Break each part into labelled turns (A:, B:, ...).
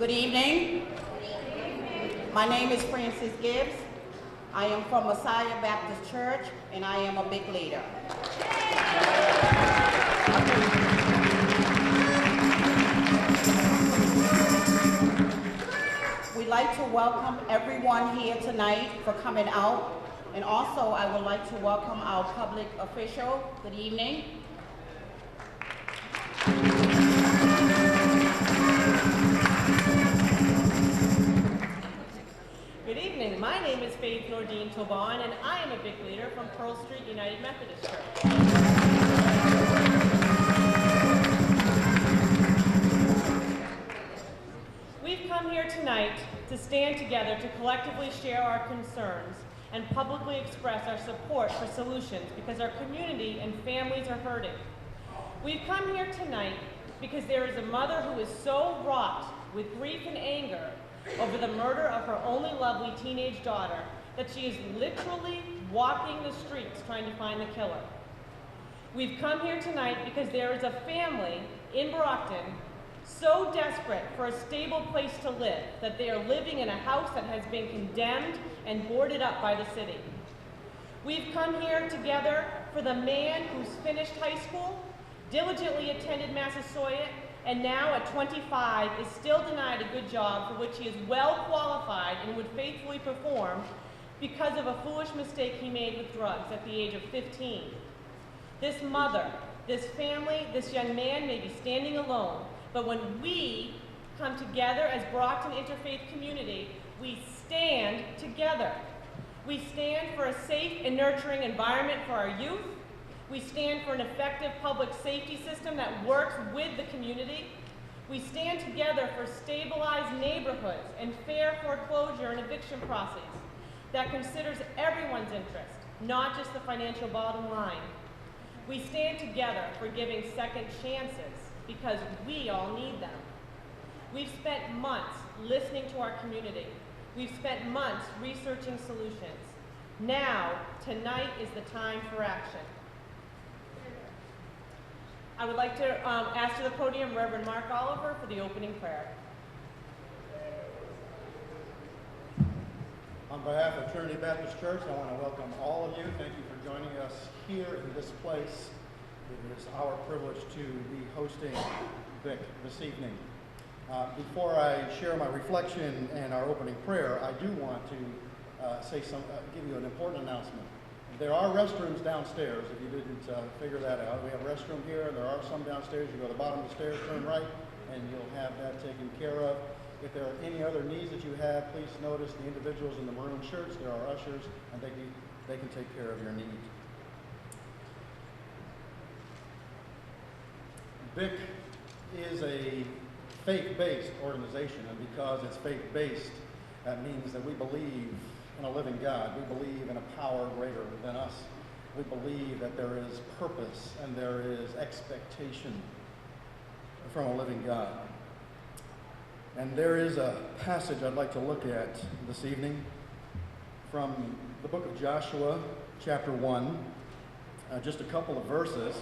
A: Good evening. My name is Frances Gibbs. I am from Messiah Baptist Church, and I am a big leader. We'd like to welcome everyone here tonight for coming out, and also I would like to welcome our public official. Good evening.
B: Good evening. My name is Faith Nordine Toban, and I am a big leader from Pearl Street United Methodist Church. We've come here tonight to stand together to collectively share our concerns and publicly express our support for solutions because our community and families are hurting. We've come here tonight because there is a mother who is so wrought with grief and anger over the murder of her only lovely teenage daughter that she is literally walking the streets trying to find the killer. We've come here tonight because there is a family in Brockton so desperate for a stable place to live that they are living in a house that has been condemned and boarded up by the city. We've come here together for the man who's finished high school, diligently attended Massasoit, and now at 25 is still denied a good job for which he is well qualified and would faithfully perform because of a foolish mistake he made with drugs at the age of 15. This mother, this family, this young man may be standing alone, but when we come together as Brockton Interfaith community, we stand together. We stand for a safe and nurturing environment for our youth. We stand for an effective public safety system that works with the community. We stand together for stabilized neighborhoods and fair foreclosure and eviction process that considers everyone's interest, not just the financial bottom line. We stand together for giving second chances because we all need them. We've spent months listening to our community. We've spent months researching solutions. Now, tonight is the time for action. I would like to ask to the podium Reverend Mark Oliver for the opening prayer.
C: On behalf of Trinity Baptist Church, I want to welcome all of you. Thank you for joining us here in this place. It is our privilege to be hosting Vic this evening. Before I share my reflection and our opening prayer, I do want to give you an important announcement. There are restrooms downstairs, if you didn't figure that out. We have a restroom here, and there are some downstairs. You go to the bottom of the stairs, turn right, and you'll have that taken care of. If there are any other needs that you have, please notice the individuals in the maroon shirts. There are ushers, and they can take care of your needs. BIC is a faith-based organization, and because it's faith-based, that means that we believe in a living God. We believe in a power greater than us. We believe that there is purpose and there is expectation from a living God. And there is a passage I'd like to look at this evening from the book of Joshua, chapter 1, just a couple of verses,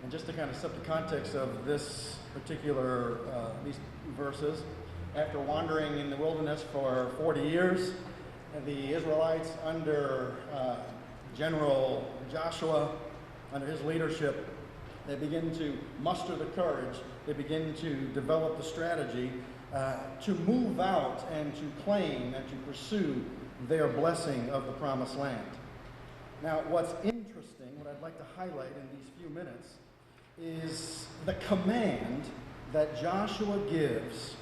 C: and just to kind of set the context of this particular, these verses. After wandering in the wilderness for 40 years, the Israelites under General Joshua, under his leadership, they begin to muster the courage, they begin to develop the strategy to move out and to claim and to pursue their blessing of the promised land. Now, what's interesting, what I'd like to highlight in these few minutes, is the command that Joshua gives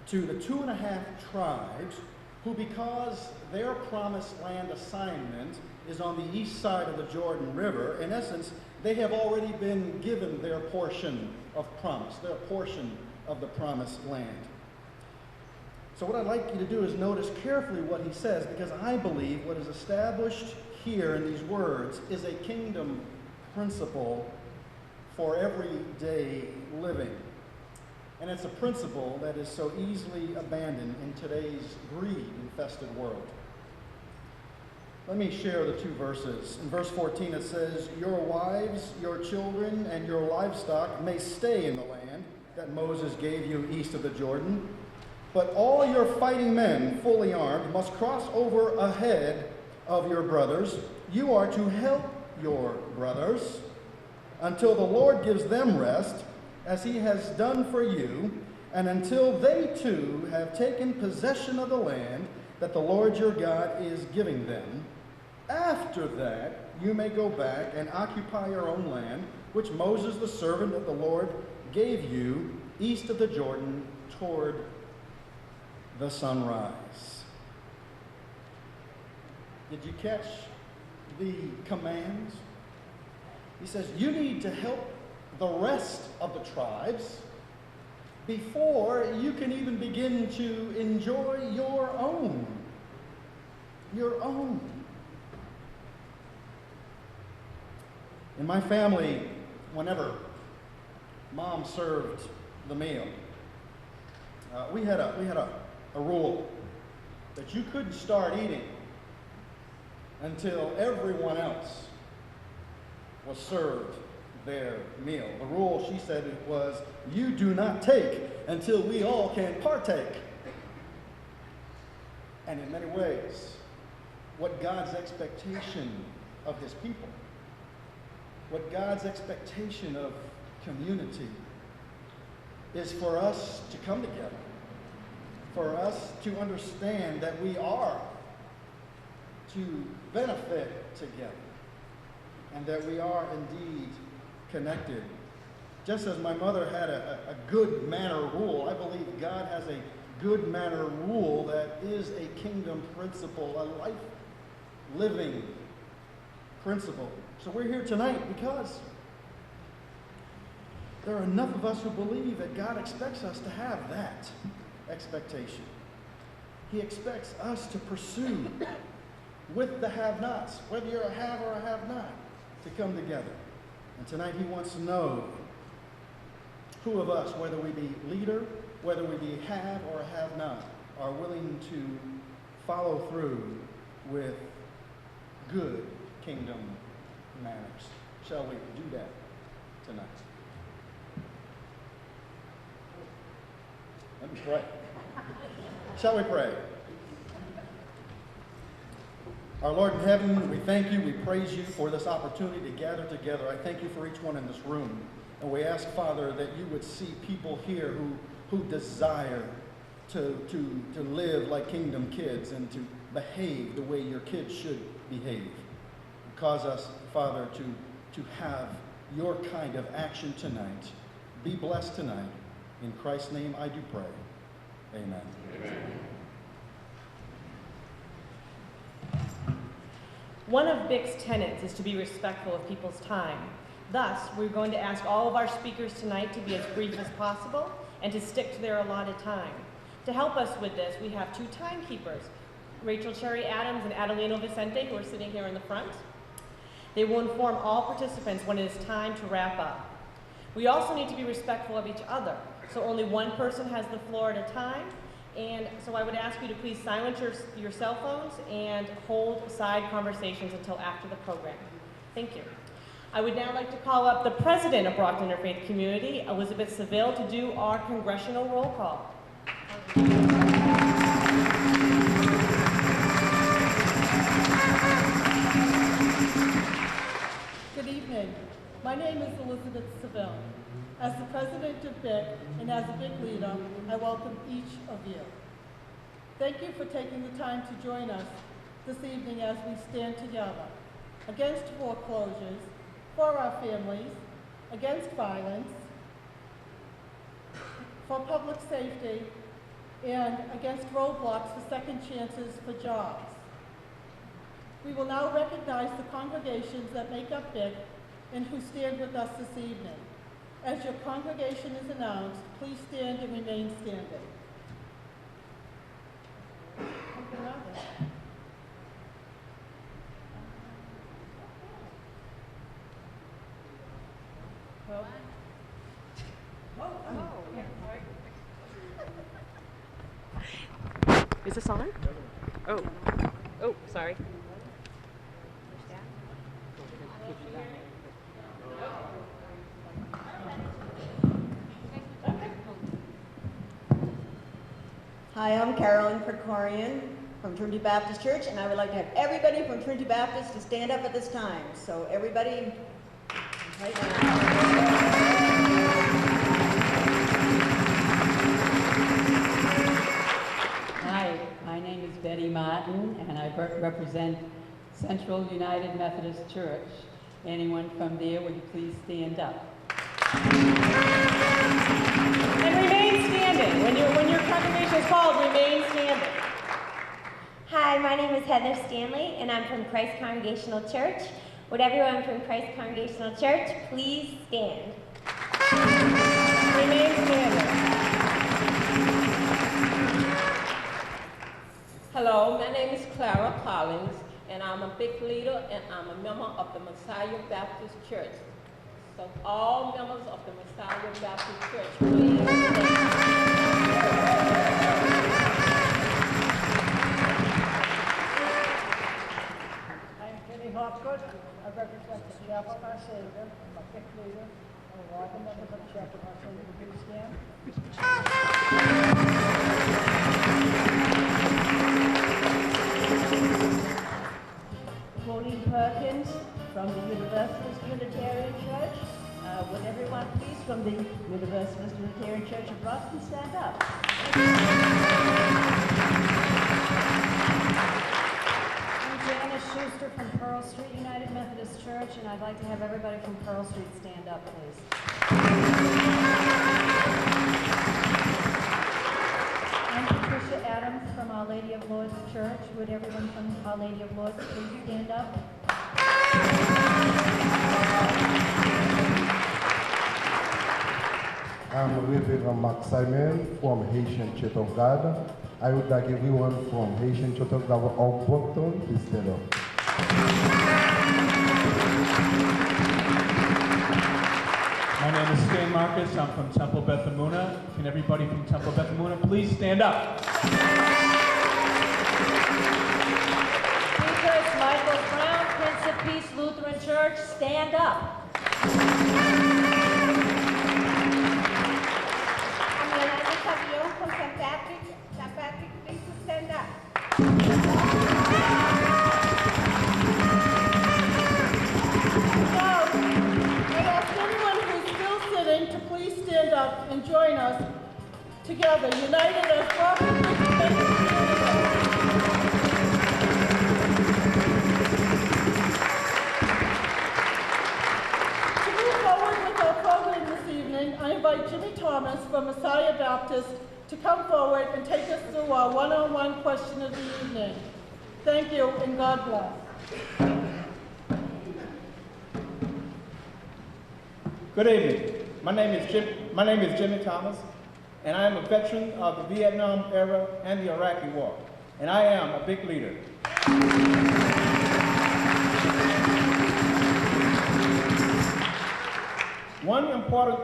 C: to the 2.5 tribes who, because their promised land assignment is on the east side of the Jordan River, in essence, they have already been given their portion of promise, their portion of the promised land. So what I'd like you to do is notice carefully what he says, because I believe what is established here in these words is a kingdom principle for everyday living. And it's a principle that is so easily abandoned in today's greed-infested world. Let me share the two verses. In verse 14 it says, "Your wives, your children, and your livestock may stay in the land that Moses gave you east of the Jordan, But all your fighting men, fully armed, must cross over ahead of your brothers. You are to help your brothers until the Lord gives them rest, as he has done for you, and until they too have taken possession of the land that the Lord your God is giving them. After that, you may go back and occupy your own land, which Moses, the servant of the Lord, gave you east of the Jordan toward the sunrise. Did you catch the commands? He says, you need to help the rest of the tribes before you can even begin to enjoy your own. Your own. In my family, whenever Mom served the meal, we had a rule that you couldn't start eating until everyone else was served their meal. The rule, she said, was, you do not take until we all can partake. And in many ways, what God's expectation of his people, what God's expectation of community is for us to come together, for us to understand that we are to benefit together, and that we are indeed connected. Just as my mother had a good manner rule, I believe God has a good manner rule that is a kingdom principle, a life-living principle. So we're here tonight because there are enough of us who believe that God expects us to have that expectation. He expects us to pursue with the have-nots, whether you're a have or a have-not, to come together. And tonight he wants to know who of us, whether we be leader, whether we be have or a have-not, are willing to follow through with good kingdom manners. Shall we do that tonight? Let me pray. Shall we pray? Our Lord in heaven, we thank you, we praise you for this opportunity to gather together. I thank you for each one in this room. And we ask, Father, that you would see people here who desire to live like kingdom kids and to behave the way your kids should behave. Cause us, Father, to have your kind of action tonight. Be blessed tonight. In Christ's name I do pray. Amen. Amen.
B: One of BIC's tenets is to be respectful of people's time. Thus, we're going to ask all of our speakers tonight to be as brief as possible and to stick to their allotted time. To help us with this, we have two timekeepers, Rachel Cherry Adams and Adelino Vicente, who are sitting here in the front. They will inform all participants when it is time to wrap up. We also need to be respectful of each other, so only one person has the floor at a time. And so I would ask you to please silence your cell phones and hold side conversations until after the program. Thank you. I would now like to call up the president of Brockton Interfaith Community, Elizabeth Seville, to do our congressional roll call.
D: Good evening. My name is Elizabeth Seville. As the president of BIC and as a BIC leader, I welcome each of you. Thank you for taking the time to join us this evening as we stand together against foreclosures, for our families, against violence, for public safety, and against roadblocks for second chances for jobs. We will now recognize the congregations that make up BIC and who stand with us this evening. As your congregation is announced, please stand and remain standing.
B: Is this on? Oh, sorry.
E: Hi, I'm Carolyn Precorian from Trinity Baptist Church, and I would like to have everybody from Trinity Baptist to stand up at this time. So everybody, right now.
F: Hi, my name is Betty Martin, and I represent Central United Methodist Church. Anyone from there, would you please stand up?
B: And remain standing. When your congregation is called, remain standing.
G: Hi, my name is Heather Stanley, and I'm from Christ Congregational Church. Would everyone from Christ Congregational Church please stand?
B: Remain standing.
H: Hello, my name is Clara Collins, and I'm a big leader, and I'm a member of the Messiah Baptist Church. So all members of the Messiah Baptist Church, please stand.
I: I'm Kenny Hopgood. I represent the Chapel of Our Savior. I'm a big leader. And all the members of the Chapel of Our Savior, would you stand?
J: Maureen Perkins from the Universalist Unitarian Church. Would everyone please from the Universalist Unitarian Church of Brockton stand up?
K: I'm Janice Schuster from Pearl Street United Methodist Church, and I'd like to have everybody from Pearl Street stand up, please. I'm Patricia Adams from Our Lady of Lourdes Church. Would everyone from Our Lady of Lourdes please stand up?
L: I'm Reverend Mark Simon from Haitian Church of God. I would like everyone from Haitian Church of God of Brockton to stand up.
M: My name is Stan Marcus. I'm from Temple Beth Amuna. Can everybody from Temple Beth Amuna please stand up?
J: Speakers, Michael Brown, Prince of Peace Lutheran Church, stand up.
A: From St. Patrick, please stand up.
D: Now, I ask anyone who's still sitting to please stand up and join us together, united as Brockton Interfaith. To move forward with our program this evening, I invite Jimmy Thomas from Messiah Baptist to come forward and take us through our one-on-one question of the evening. Thank you, and God bless.
N: Good evening. My name is Jimmy Thomas, and I am a veteran of the Vietnam era and the Iraqi War, and I am a big leader. One important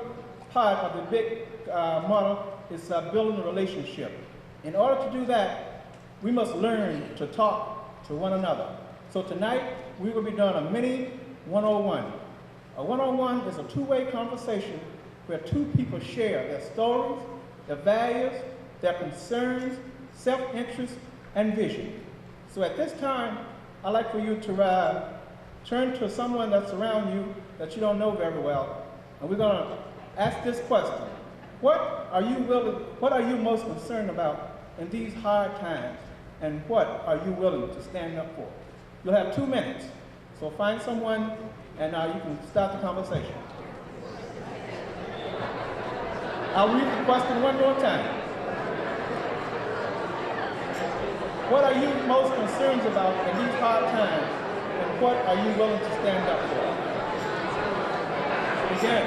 N: part of the big model is building a relationship. In order to do that, we must learn to talk to one another. So tonight, we will be doing a mini 101. A 101 is a two-way conversation where two people share their stories, their values, their concerns, self-interest, and vision. So at this time, I'd like for you to turn to someone that's around you that you don't know very well, and we're going to ask this question. What are you most concerned about in these hard times, and what are you willing to stand up for? You'll have 2 minutes, so find someone and you can start the conversation. I'll read the question one more time. What are you most concerned about in these hard times, and what are you willing to stand up for? Begin.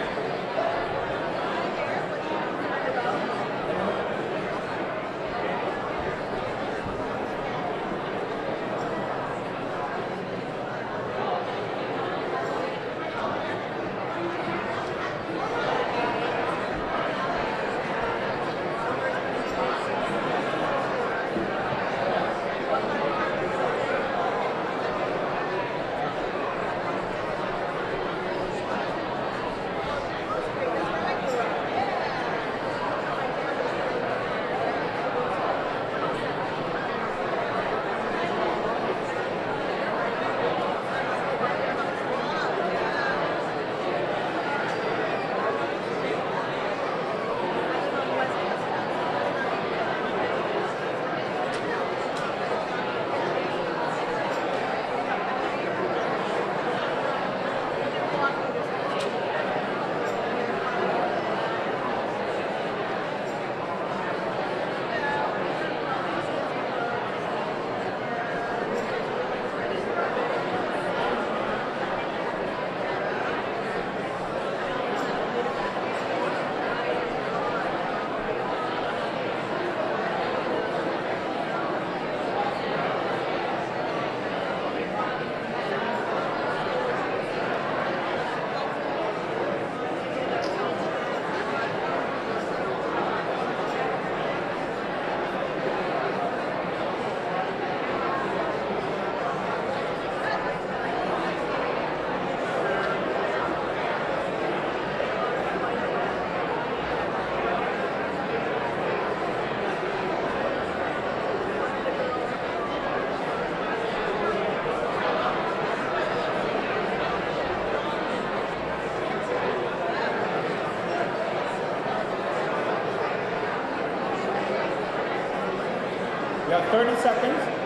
N: 30 seconds.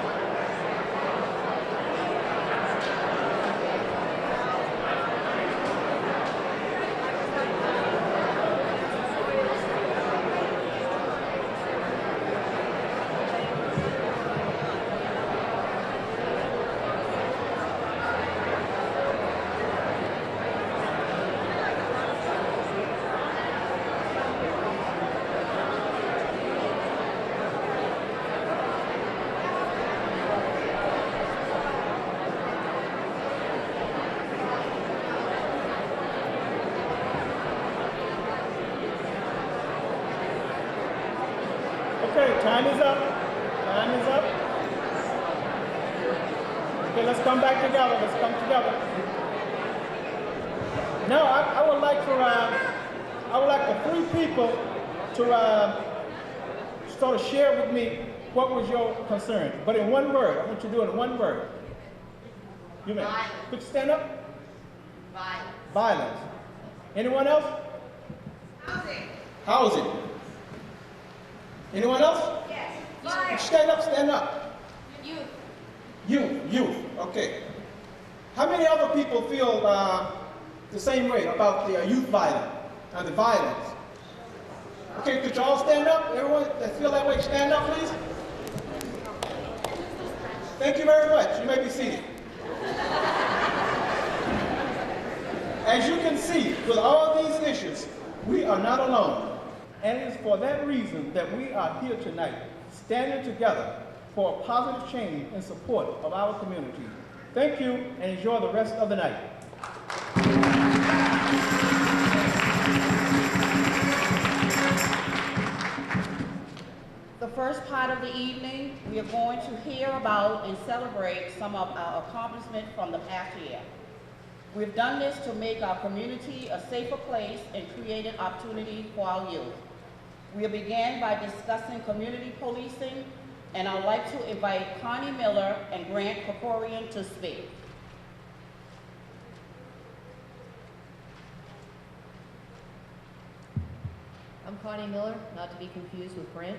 N: Okay, time is up. Time is up. Okay, let's come back together. Let's come together. Now, I would like for three people to sort of share with me what was your concern, but in one word. I want you to do it in one word. You may. Could you stand up?
A: Violence.
N: Violence. Anyone else?
A: Housing.
N: Housing. Anyone else?
A: Yes.
N: Stand up, stand up.
A: Youth.
N: Youth, okay. How many other people feel the same way about the youth violence, the violence? Okay, could you all stand up? Everyone that feel that way, stand up, please. Thank you very much. You may be seated. As you can see, with all these issues, we are not alone. And it is for that reason that we are here tonight, standing together for a positive change in support of our community. Thank you, and enjoy the rest of the night.
A: The first part of the evening, we are going to hear about and celebrate some of our accomplishments from the past year. We've done this to make our community a safer place and create an opportunity for our youth. We'll begin by discussing community policing, and I'd like to invite Connie Miller and Grant Kokorian to speak.
O: I'm Connie Miller, not to be confused with Grant.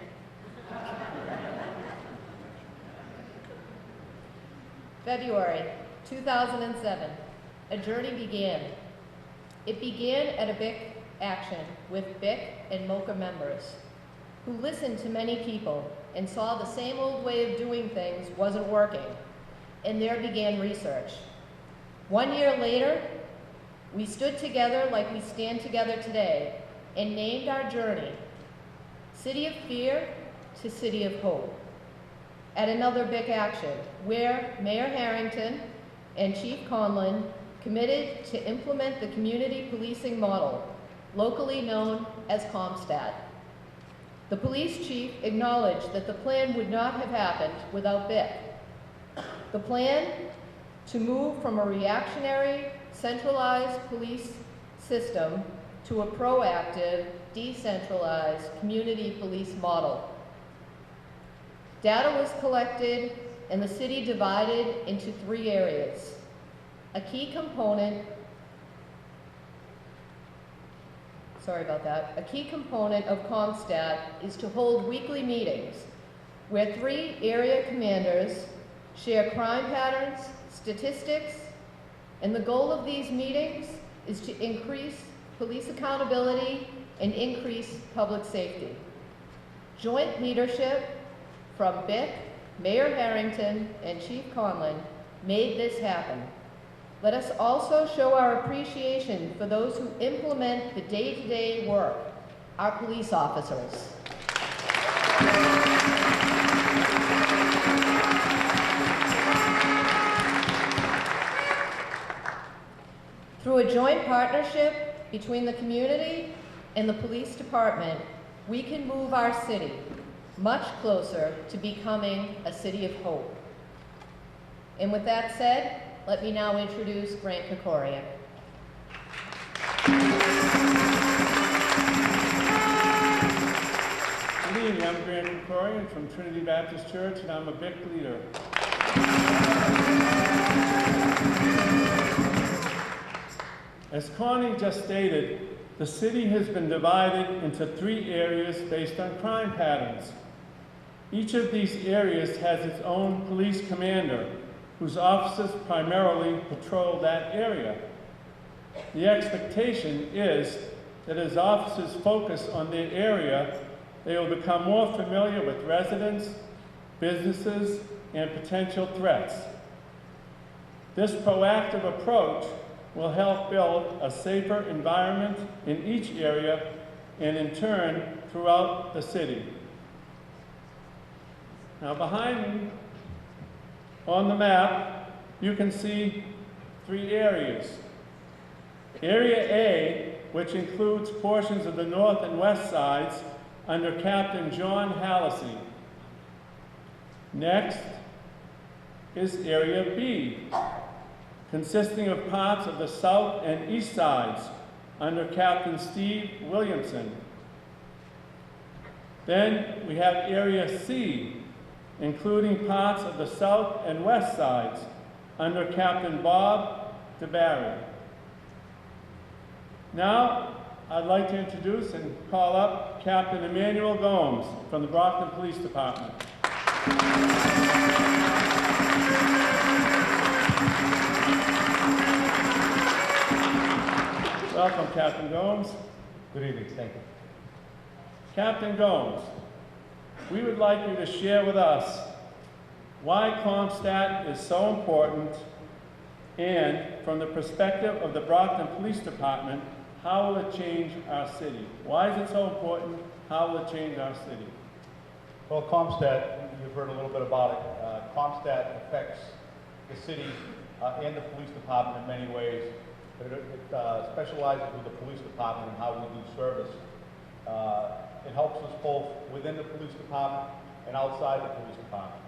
O: February 2007, a journey began. It began at a BIC action with BIC and MOCA members who listened to many people and saw the same old way of doing things wasn't working, and there began research. 1 year later, we stood together like we stand together today and named our journey City of Fear to City of Hope. At another BIC action where Mayor Harrington and Chief Conlon committed to implement the community policing model, locally known as CompStat. The police chief acknowledged that the plan would not have happened without BIC. The plan to move from a reactionary, centralized police system to a proactive, decentralized community police model. Data was collected and the city divided into 3 areas. A key component of CompStat is to hold weekly meetings where 3 area commanders share crime patterns, statistics, and the goal of these meetings is to increase police accountability and increase public safety. Joint leadership from BIC, Mayor Harrington, and Chief Conlon made this happen. Let us also show our appreciation for those who implement the day-to-day work, our police officers. Through a joint partnership between the community and the police department, we can move our city much closer to becoming a city of hope. And with that said, let me now introduce Grant Kokorian.
M: Good evening, I'm Grant Kokorian from Trinity Baptist Church, and I'm a BIC leader. As Connie just stated, the city has been divided into 3 areas based on crime patterns. Each of these areas has its own police commander, whose officers primarily patrol that area. The expectation is that as officers focus on their area, they will become more familiar with residents, businesses, and potential threats. This proactive approach will help build a safer environment in each area and in turn throughout the city. Now behind me on the map, you can see 3 areas. Area A, which includes portions of the north and west sides under Captain John Hallisey. Next is Area B, consisting of parts of the south and east sides under Captain Steve Williamson. Then we have Area C, including parts of the south and west sides under Captain Bob DeBarry. Now, I'd like to introduce and call up Captain Emmanuel Gomes from the Brockton Police Department. Welcome, Captain Gomes.
P: Good evening, thank you.
M: Captain Gomes, we would like you to share with us why CompStat is so important and, from the perspective of the Brockton Police Department, how will it change our city? Why is it so important? How will it change our city?
P: Well, CompStat, you've heard a little bit about it. CompStat affects the city and the police department in many ways. It specializes with the police department and how we do service. It helps us both within the police department and outside the police department.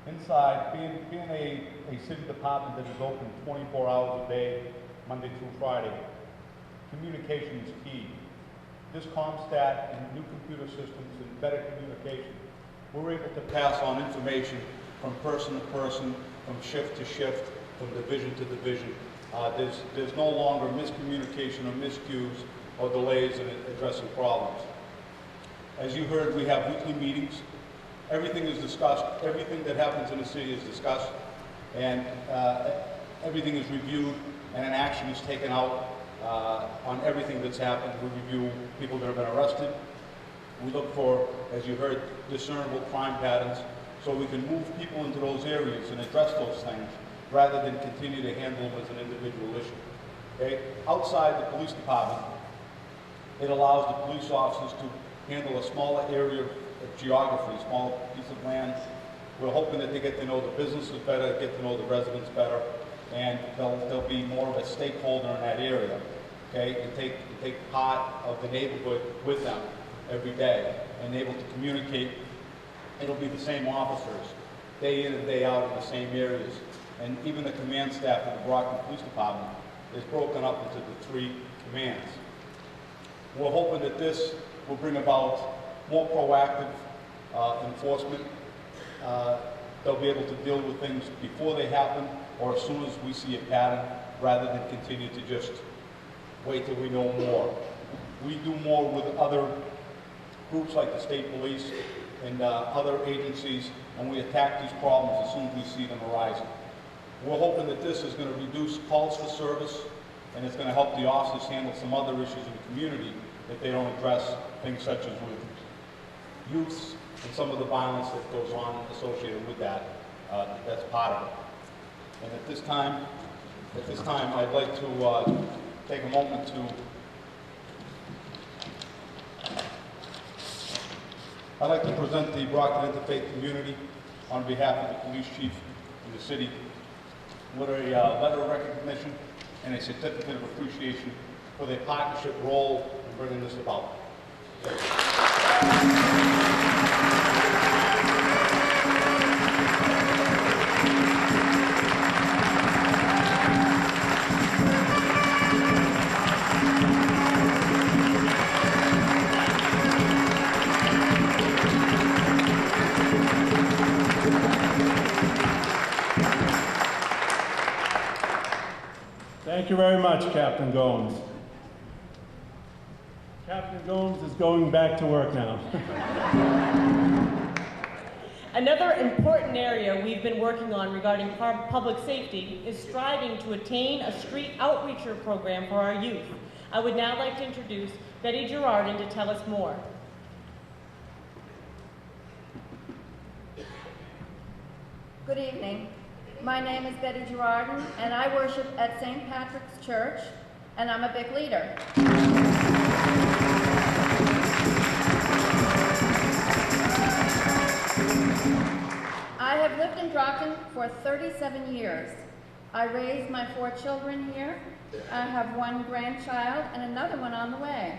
P: Inside, being a city department that is open 24 hours a day, Monday through Friday, communication is key. This CompStat and new computer systems and better communication, we're able to pass on information from person to person, from shift to shift, from division to division. There's no longer miscommunication or miscues or delays in addressing problems. As you heard, we have weekly meetings. Everything is discussed. Everything that happens in the city is discussed, and everything is reviewed, and an action is taken out on everything that's happened. We review people that have been arrested. We look for, as you heard, discernible crime patterns, so we can move people into those areas and address those things, rather than continue to handle them as an individual issue. Okay? Outside the police department, it allows the police officers to handle a smaller area of geography, a small piece of land. We're hoping that they get to know the businesses better, get to know the residents better, and they'll be more of a stakeholder in that area, okay? And take part of the neighborhood with them every day, and able to communicate. It'll be the same officers, day in and day out in the same areas. And even the command staff of the Brockton Police Department is broken up into the 3 commands. We're hoping that this will bring about more proactive enforcement. They'll be able to deal with things before they happen or as soon as we see a pattern, rather than continue to just wait till we know more. We do more with other groups like the state police and other agencies, and we attack these problems as soon as we see them arising. We're hoping that this is going to reduce calls for service, and it's going to help the officers handle some other issues in the community that they don't address, things such as with youths and some of the violence that goes on associated with that. That's part of it. And at this time, I'd like to take a moment I'd like to present the Brockton Interfaith community on behalf of the police chief in the city with a letter of recognition and a certificate of appreciation for their partnership role in bringing this about.
M: Thank you very much, Captain Gomes. Captain Gomes is going back to work now.
B: Another important area we've been working on regarding public safety is striving to attain a street outreacher program for our youth. I would now like to introduce Betty Girardin to tell us more.
Q: Good evening. My name is Betty Girardin, and I worship at St. Patrick's Church, and I'm a big leader. I have lived in Brockton for 37 years. I raised my 4 children here. I have 1 grandchild and another one on the way.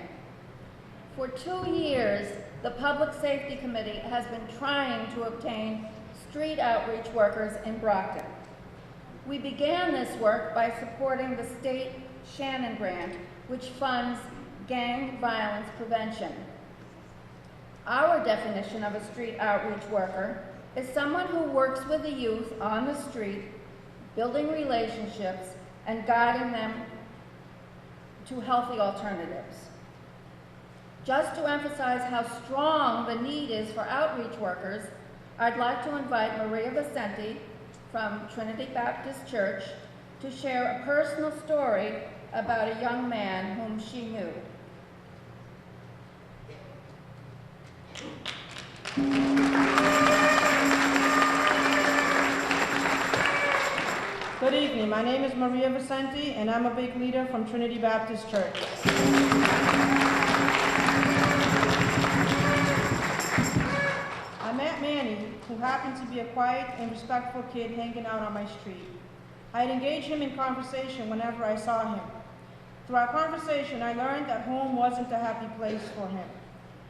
Q: For 2 years, the Public Safety Committee has been trying to obtain street outreach workers in Brockton. We began this work by supporting the state Shannon Grant, which funds gang violence prevention. Our definition of a street outreach worker is someone who works with the youth on the street, building relationships and guiding them to healthy alternatives. Just to emphasize how strong the need is for outreach workers, I'd like to invite Maria Vicente from Trinity Baptist Church to share a personal story about a young man whom she knew.
R: Good evening. My name is Maria Vicente, and I'm a big leader from Trinity Baptist Church. I met Manny, who happened to be a quiet and respectful kid hanging out on my street. I'd engage him in conversation whenever I saw him. Through our conversation, I learned that home wasn't a happy place for him.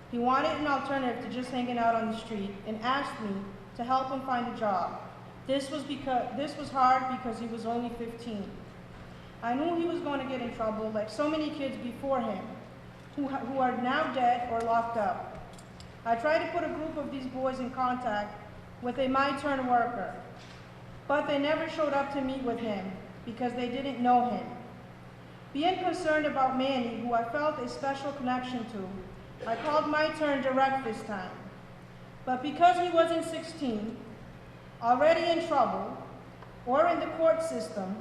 R: He wanted an alternative to just hanging out on the street and asked me to help him find a job. This was hard because he was only 15. I knew he was going to get in trouble like so many kids before him who are now dead or locked up. I tried to put a group of these boys in contact with a My Turn worker, but they never showed up to meet with him because they didn't know him. Being concerned about Manny, who I felt a special connection to, I called My Turn direct this time. But because he wasn't 16, already in trouble, or in the court system,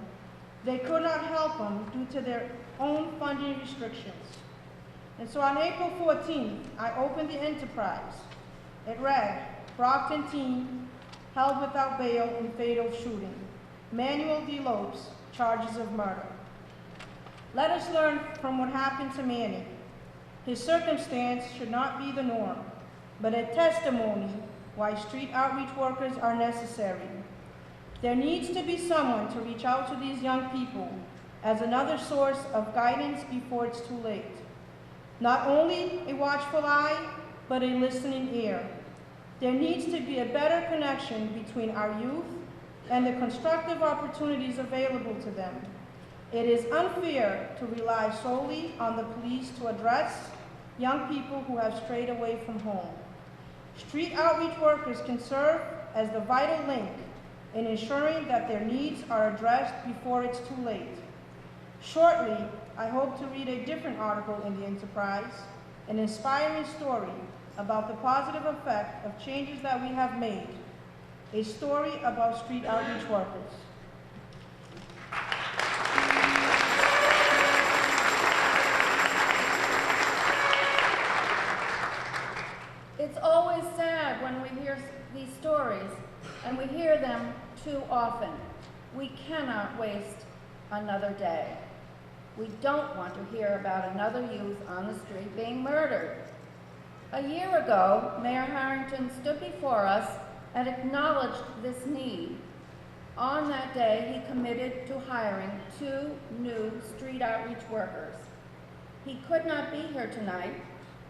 R: they could not help him due to their own funding restrictions. And so on April 14th, I opened the Enterprise. It read, Brockton teen held without bail in fatal shooting. Manuel D. Lopes, charges of murder. Let us learn from what happened to Manny. His circumstance should not be the norm, but a testimony why street outreach workers are necessary. There needs to be someone to reach out to these young people as another source of guidance before it's too late. Not only a watchful eye, but a listening ear. There needs to be a better connection between our youth and the constructive opportunities available to them. It is unfair to rely solely on the police to address young people who have strayed away from home. Street outreach workers can serve as the vital link in ensuring that their needs are addressed before it's too late. Shortly, I hope to read a different article in the Enterprise, an inspiring story about the positive effect of changes that we have made, a story about street outreach workers.
Q: It's always sad when we hear these stories, and we hear them too often. We cannot waste another day. We don't want to hear about another youth on the street being murdered. A year ago, Mayor Harrington stood before us and acknowledged this need. On that day, he committed to hiring 2 new street outreach workers. He could not be here tonight,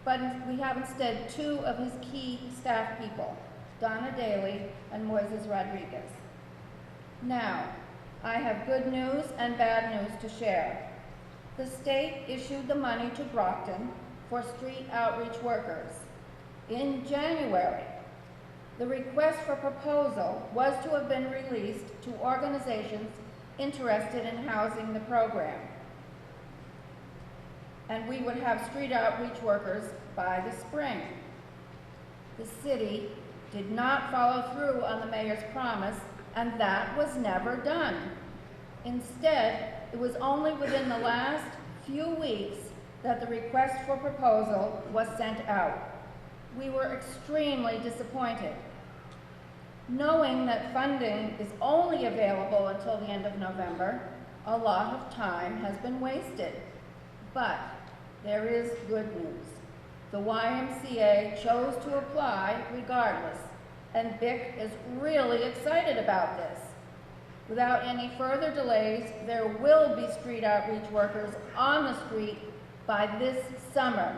Q: but we have instead 2 of his key staff people, Donna Daly and Moises Rodriguez. Now, I have good news and bad news to share. The state issued the money to Brockton for street outreach workers. In January, the request for proposal was to have been released to organizations interested in housing the program. And we would have street outreach workers by the spring. The city did not follow through on the mayor's promise, and that was never done. Instead, it was only within the last few weeks that the request for proposal was sent out. We were extremely disappointed. Knowing that funding is only available until the end of November, a lot of time has been wasted. But there is good news. The YMCA chose to apply regardless, and BIC is really excited about this. Without any further delays, there will be street outreach workers on the street by this summer.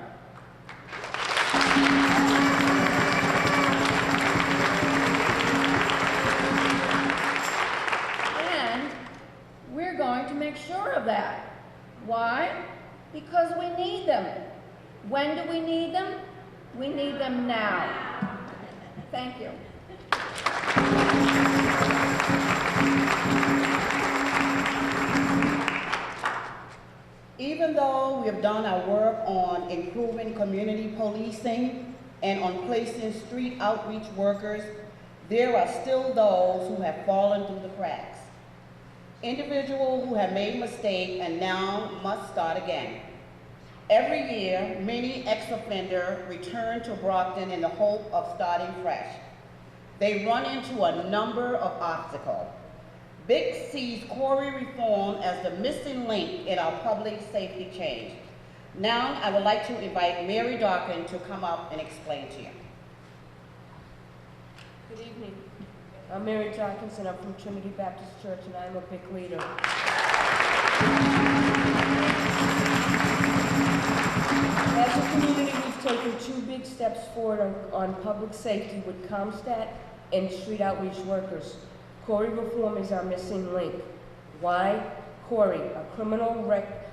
Q: And we're going to make sure of that. Why? Because we need them. When do we need them? We need them now. Thank you.
A: Even though we have done our work on improving community policing and on placing street outreach workers, there are still those who have fallen through the cracks. Individuals who have made mistakes and now must start again. Every year, many ex-offenders return to Brockton in the hope of starting fresh. They run into a number of obstacles. BIC sees Corey reform as the missing link in our public safety change. Now, I would like to invite Mary Dawkins to come up and explain to you.
S: Good evening. I'm Mary Dawkins, and I'm from Trinity Baptist Church, and I'm a BIC leader. As a community, we've taken 2 big steps forward on public safety with CompStat and street outreach workers. Corey reform is our missing link. Why? Corey, a criminal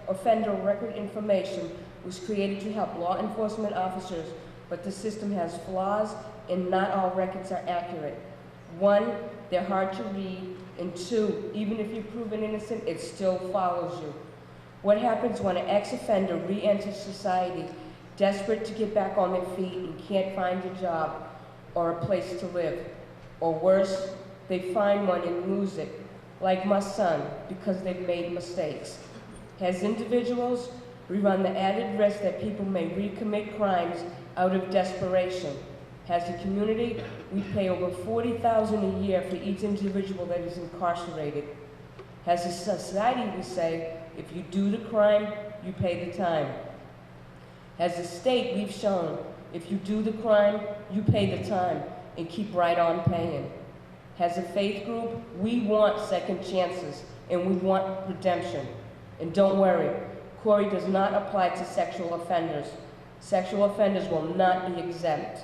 S: offender record information, was created to help law enforcement officers, but the system has flaws and not all records are accurate. 1, they're hard to read, and 2, even if you're proven innocent, it still follows you. What happens when an ex-offender re-enters society, desperate to get back on their feet and can't find a job or a place to live? Or worse, they find one and lose it, like my son, because they've made mistakes. As individuals, we run the added risk that people may recommit crimes out of desperation. As a community, we pay over $40,000 a year for each individual that is incarcerated. As a society, we say, if you do the crime, you pay the time. As a state, we've shown, if you do the crime, you pay the time and keep right on paying. As a faith group, we want second chances and we want redemption. And don't worry, Corey does not apply to sexual offenders. Sexual offenders will not be exempt.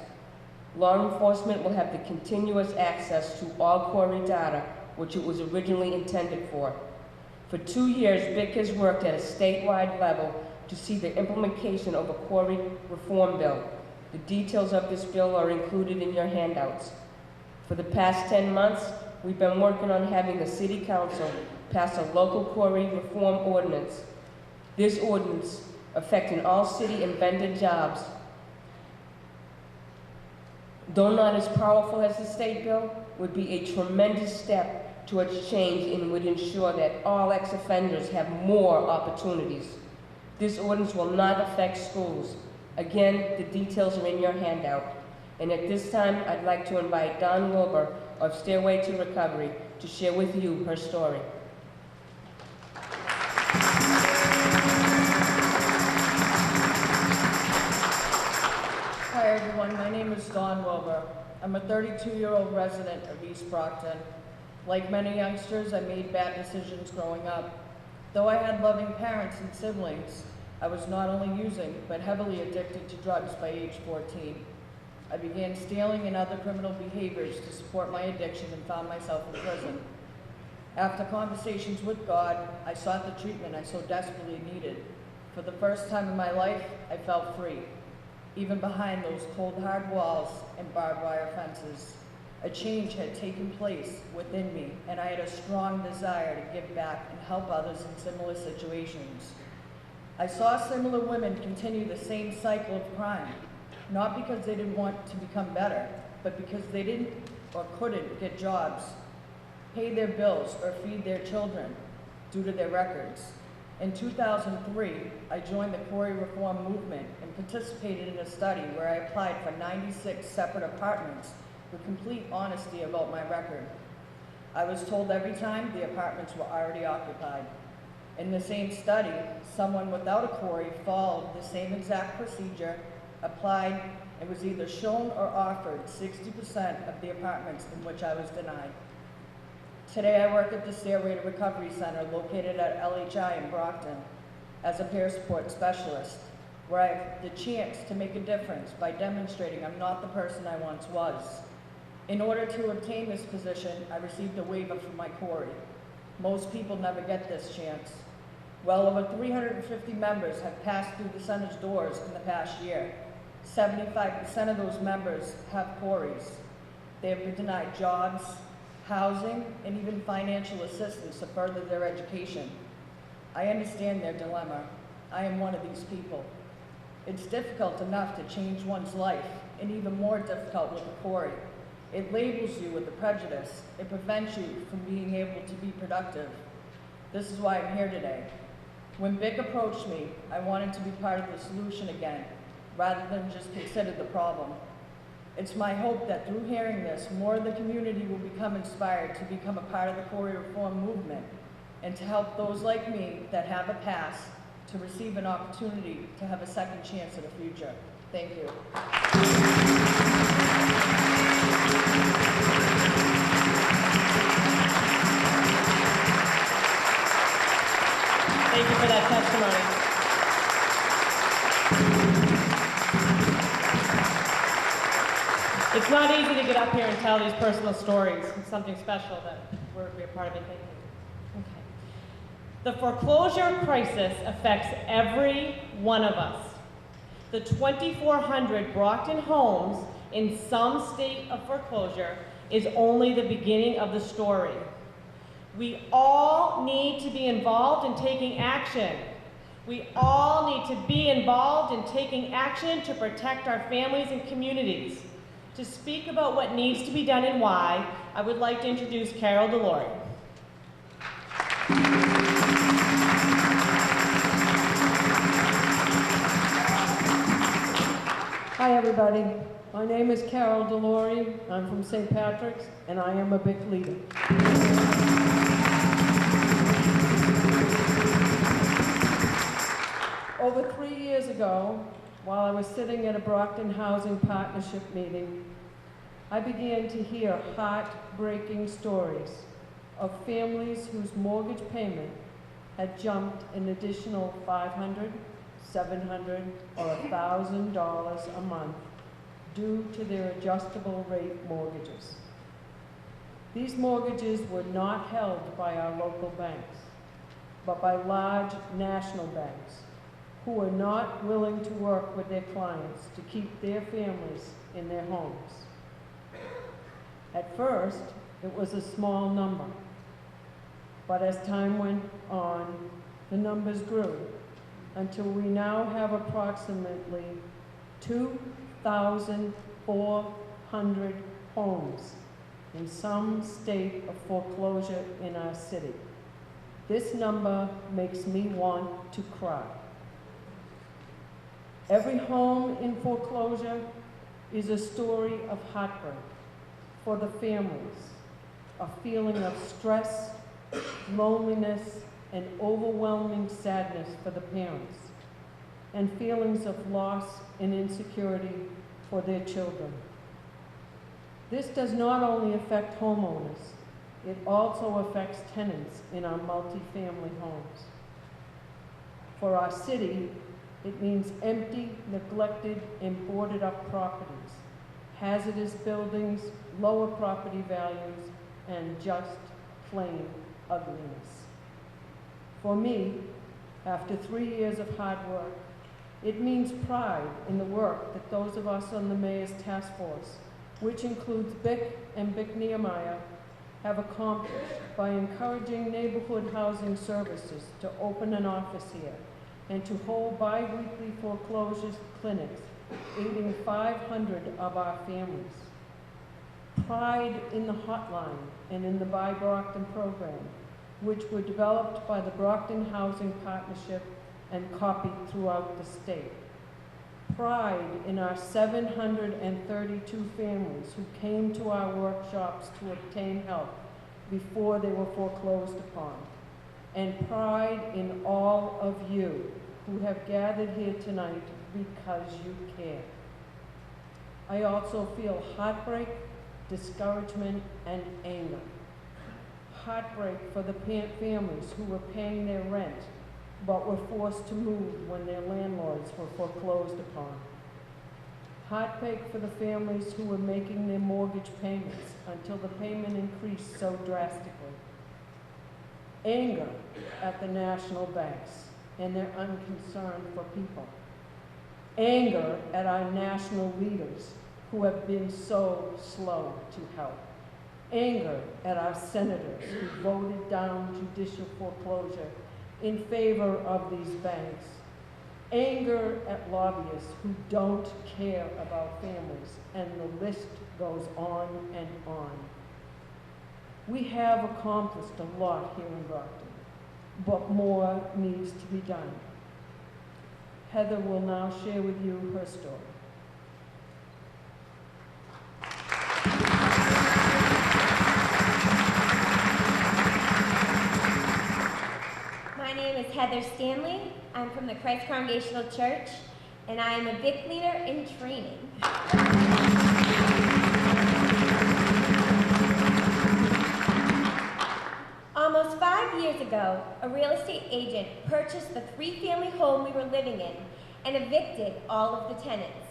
S: Law enforcement will have the continuous access to all Corey data, which it was originally intended for. For 2 years, BIC has worked at a statewide level to see the implementation of a Corey reform bill. The details of this bill are included in your handouts. For the past 10 months, we've been working on having the City Council pass a local Corey reform ordinance. This ordinance, affecting all city and vendor jobs, though not as powerful as the state bill, would be a tremendous step towards change and would ensure that all ex-offenders have more opportunities. This ordinance will not affect schools. Again, the details are in your handout. And at this time, I'd like to invite Dawn Wilbur of Stairway to Recovery to share with you her story.
R: Hi everyone, my name is Dawn Wilbur. I'm a 32-year-old resident of East Brockton. Like many youngsters, I made bad decisions growing up. Though I had loving parents and siblings, I was not only using, but heavily addicted to drugs by age 14. I began stealing and other criminal behaviors to support my addiction and found myself in prison. After conversations with God, I sought the treatment I so desperately needed. For the first time in my life, I felt free, even behind those cold, hard walls and barbed wire fences. A change had taken place within me, and I had a strong desire to give back and help others in similar situations. I saw similar women continue the same cycle of crime, not because they didn't want to become better, but but because they didn't or couldn't get jobs, pay their bills, or feed their children due to their records. In 2003, I joined the Quarry Reform movement and participated in a study where I applied for 96 separate apartments with complete honesty about my record. I was told every time the apartments were already occupied. In the same study, someone without a quarry followed the same exact procedure, applied, and was either shown or offered 60% of the apartments in which I was denied. Today I work at the Stairway to Recovery Center located at LHI in Brockton as a peer support specialist, where I have the chance to make a difference by demonstrating I'm not the person I once was. In order to obtain this position, I received a waiver from my quarry. Most people never get this chance. Well over 350 members have passed through the center's doors in the past year. 75% of those members have quarries. They have been denied jobs, housing, and even financial assistance to further their education. I understand their dilemma. I am one of these people. It's difficult enough to change one's life, and even more difficult with a quarry. It labels you with a prejudice. It prevents you from being able to be productive. This is why I'm here today. When Bick approached me, I wanted to be part of the solution again, rather than just consider the problem. It's my hope that through hearing this, more of the community will become inspired to become a part of the Quarry Reform movement and to help those like me that have a past to receive an opportunity to have a second chance at a future. Thank you.
B: Thank you for that testimony. It's not easy to get up here and tell these personal stories. It's something special that we're a part of it. Thank you. Okay. The foreclosure crisis affects every one of us. The 2,400 Brockton homes in some state of foreclosure is only the beginning of the story. We all need to be involved in taking action. We all need to be involved in taking action to protect our families and communities. To speak about what needs to be done and why, I would like to introduce Carol DeLore.
T: Hi everybody, my name is Carol DeLore. I'm from St. Patrick's and I am a big leader. Over 3 years ago, while I was sitting at a Brockton Housing Partnership meeting, I began to hear heartbreaking stories of families whose mortgage payment had jumped an additional $500, $700, or $1,000 a month due to their adjustable rate mortgages. These mortgages were not held by our local banks, but by large national banks who were not willing to work with their clients to keep their families in their homes. At first, it was a small number, but as time went on, the numbers grew until we now have approximately 2,400 homes in some state of foreclosure in our city. This number makes me want to cry. Every home in foreclosure is a story of heartbreak for the families, a feeling of stress, loneliness, and overwhelming sadness for the parents, and feelings of loss and insecurity for their children. This does not only affect homeowners, it also affects tenants in our multifamily homes. For our city, it means empty, neglected, and boarded up properties, hazardous buildings, lower property values, and just plain ugliness. For me, after 3 years of hard work, it means pride in the work that those of us on the Mayor's Task Force, which includes Bick and Bick Nehemiah, have accomplished by encouraging neighborhood housing services to open an office here and to hold bi-weekly foreclosures clinics, aiding 500 of our families. pride in the hotline and in the Buy Brockton program, which were developed by the Brockton Housing Partnership and copied throughout the state. Pride in our 732 families who came to our workshops to obtain help before they were foreclosed upon. And pride in all of you who have gathered here tonight because you care. I also feel heartbreak, discouragement, and anger. Heartbreak for the families who were paying their rent but were forced to move when their landlords were foreclosed upon. Heartbreak for the families who were making their mortgage payments until the payment increased so drastically. Anger at the national banks and their unconcern for people. Anger at our national leaders who have been so slow to help. Anger at our senators who voted down judicial foreclosure in favor of these banks. Anger at lobbyists who don't care about families, and the list goes on and on. We have accomplished a lot here in Brockton, but more needs to be done. Heather will now share with you her story.
G: My name is Heather Stanley. I'm from the Christ Congregational Church, and I am a BIC leader in training. Almost 5 years ago, a real estate agent purchased the 3-family home we were living in and evicted all of the tenants.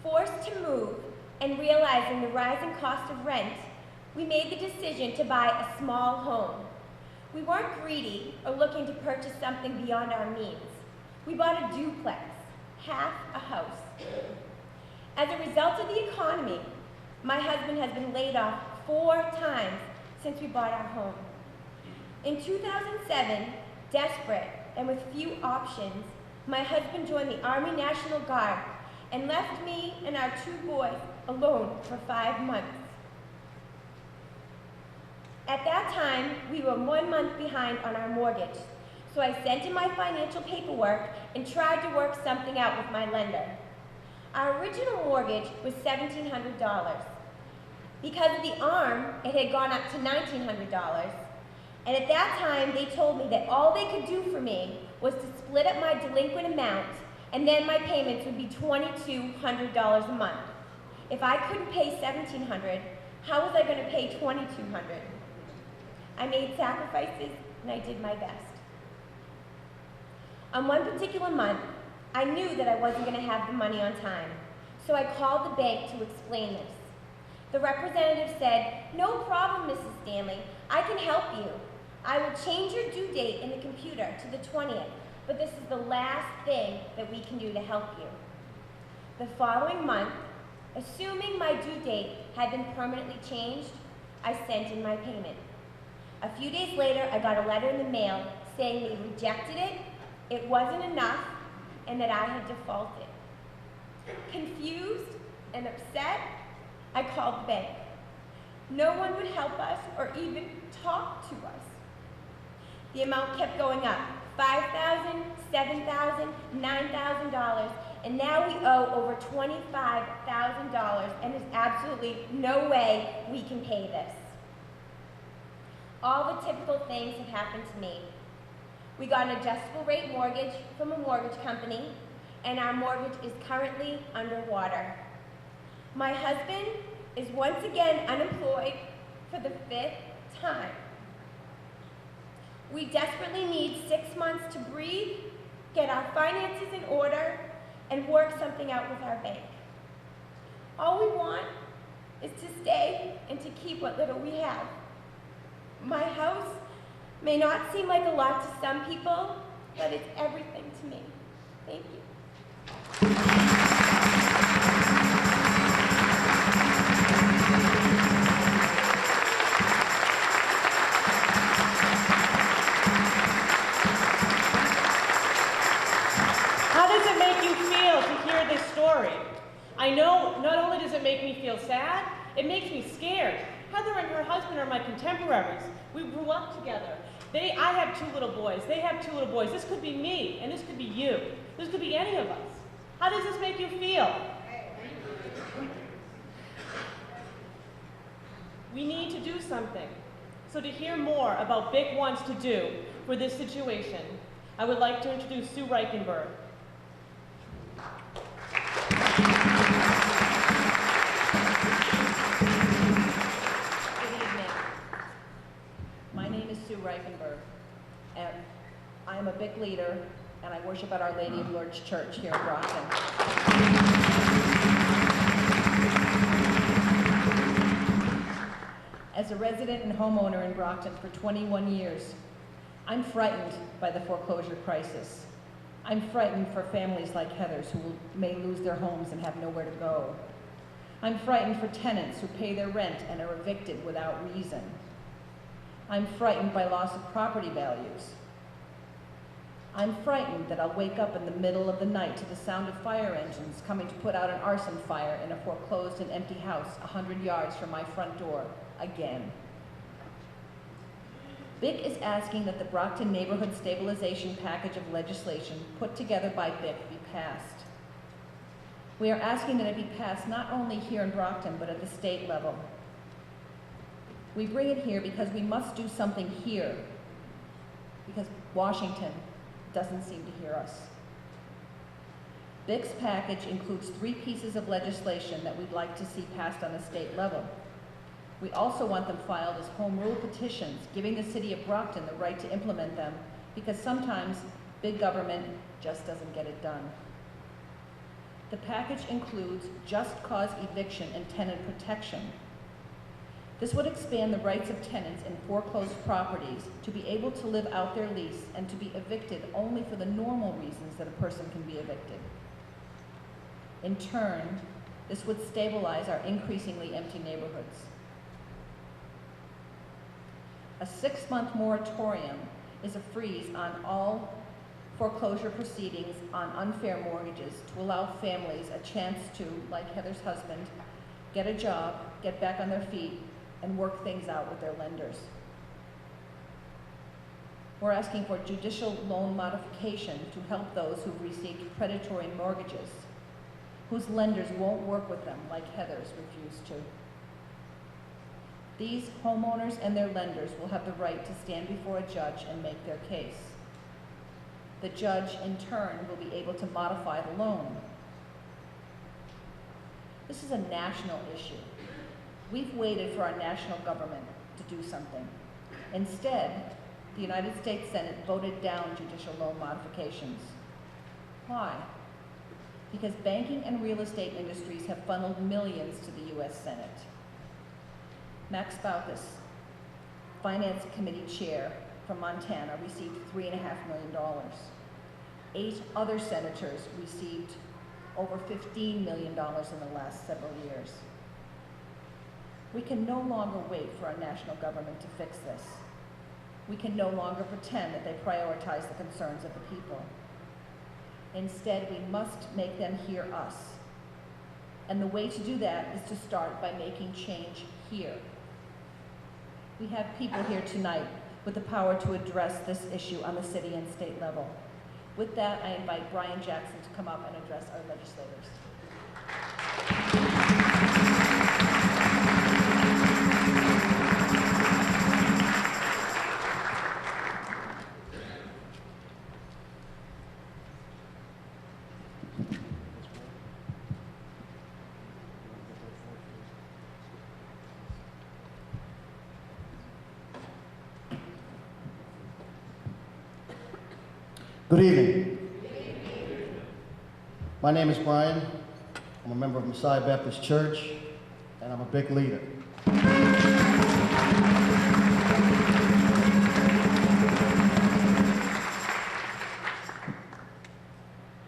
G: Forced to move and realizing the rising cost of rent, we made the decision to buy a small home. We weren't greedy or looking to purchase something beyond our means. We bought a duplex, half a house. As a result of the economy, my husband has been laid off 4 times since we bought our home. In 2007, desperate and with few options, my husband joined the Army National Guard and left me and our 2 boys alone for 5 months. At that time, we were 1 month behind on our mortgage, so I sent in my financial paperwork and tried to work something out with my lender. Our original mortgage was $1,700. Because of the ARM, it had gone up to $1,900, and at that time, they told me that all they could do for me was to split up my delinquent amount, and then my payments would be $2,200 a month. If I couldn't pay $1,700, how was I going to pay $2,200? I made sacrifices, and I did my best. On one particular month, I knew that I wasn't going to have the money on time, so I called the bank to explain this. The representative said, "No problem, Mrs. Stanley, I can help you. I will change your due date in the computer to the 20th, but this is the last thing that we can do to help you." The following month, assuming my due date had been permanently changed, I sent in my payment. A few days later, I got a letter in the mail saying they rejected it, it wasn't enough, and that I had defaulted. Confused and upset, I called the bank. No one would help us or even talk to us. The amount kept going up, $5,000, $7,000, $9,000, and now we owe over $25,000, and there's absolutely no way we can pay this. All the typical things have happened to me. We got an adjustable rate mortgage from a mortgage company, and our mortgage is currently underwater. My husband is once again unemployed for the 5th time. We desperately need 6 months to breathe, get our finances in order, and work something out with our bank. All we want is to stay and to keep what little we have. My house may not seem like a lot to some people, but it's everything to me. Thank you.
B: How does it make you feel to hear this story? I know not only does it make me feel sad, It makes me scared. Heather and her husband are my contemporaries. We grew up together. I have 2 little boys. They have 2 little boys. This could be me, and this could be you. This could be any of us. How does this make you feel? We need to do something. So to hear more about BIC wants to do for this situation, I would like to introduce Sue Reichenberg.
U: Good evening. My name is Sue Reichenberg, and I am a BIC leader, and I worship at Our Lady of Lourdes Church here in Brockton. As a resident and homeowner in Brockton for 21 years, I'm frightened by the foreclosure crisis. I'm frightened for families like Heather's who may lose their homes and have nowhere to go. I'm frightened for tenants who pay their rent and are evicted without reason. I'm frightened by loss of property values. I'm frightened that I'll wake up in the middle of the night to the sound of fire engines coming to put out an arson fire in a foreclosed and empty house 100 yards from my front door again. BIC is asking that the Brockton Neighborhood Stabilization Package of legislation put together by BIC be passed. We are asking that it be passed not only here in Brockton, but at the state level. We bring it here because we must do something here, because Washington doesn't seem to hear us. BIC's package includes 3 pieces of legislation that we'd like to see passed on the state level. We also want them filed as home rule petitions, giving the city of Brockton the right to implement them, because sometimes big government just doesn't get it done. The package includes just cause eviction and tenant protection. This would expand the rights of tenants in foreclosed properties to be able to live out their lease and to be evicted only for the normal reasons that a person can be evicted. In turn, this would stabilize our increasingly empty neighborhoods. A 6-month moratorium is a freeze on all foreclosure proceedings on unfair mortgages to allow families a chance to, like Heather's husband, get a job, get back on their feet, and work things out with their lenders. We're asking for judicial loan modification to help those who've received predatory mortgages, whose lenders won't work with them like Heather's refused to. These homeowners and their lenders will have the right to stand before a judge and make their case. The judge, in turn, will be able to modify the loan. This is a national issue. We've waited for our national government to do something. Instead, the United States Senate voted down judicial loan modifications. Why? Because banking and real estate industries have funneled millions to the U.S. Senate. Max Baucus, Finance Committee Chair from Montana, received $3.5 million. 8 other senators received over $15 million in the last several years. We can no longer wait for our national government to fix this. We can no longer pretend that they prioritize the concerns of the people. Instead, we must make them hear us. And the way to do that is to start by making change here. We have people here tonight with the power to address this issue on the city and state level. With that, I invite Brian Jackson to come up and address our legislators.
V: Good evening. My name is Brian. I'm a member of Messiah Baptist Church, and I'm a BIC leader.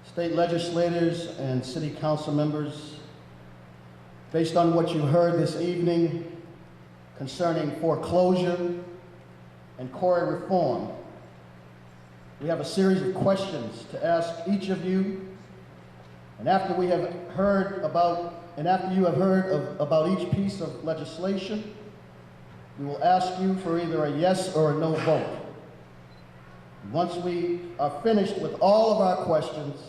V: State legislators and city council members, based on what you heard this evening concerning foreclosure and CORE reform, we have a series of questions to ask each of you And after you have heard about each piece of legislation, we will ask you for either a yes or a no vote. Once we are finished with all of our questions,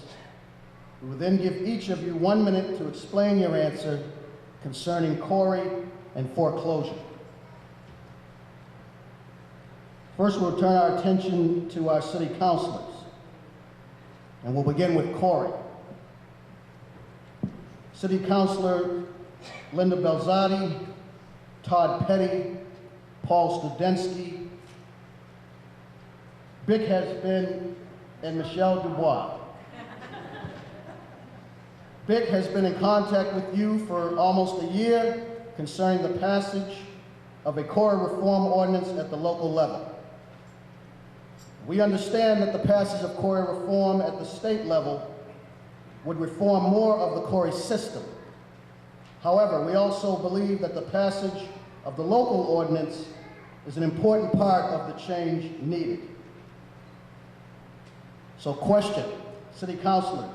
V: we will then give each of you 1 minute to explain your answer concerning Corey and foreclosure. First, we'll turn our attention to our city councilors, and we'll begin with Corey. City Councilor Linda Belzati, Todd Petty, Paul Studensky, Bick has been, and Michelle Dubois. Bick has been in contact with you for almost a year concerning the passage of a Corey reform ordinance at the local level. We understand that the passage of Corey reform at the state level would reform more of the Corey system. However, we also believe that the passage of the local ordinance is an important part of the change needed. So question, city councilors,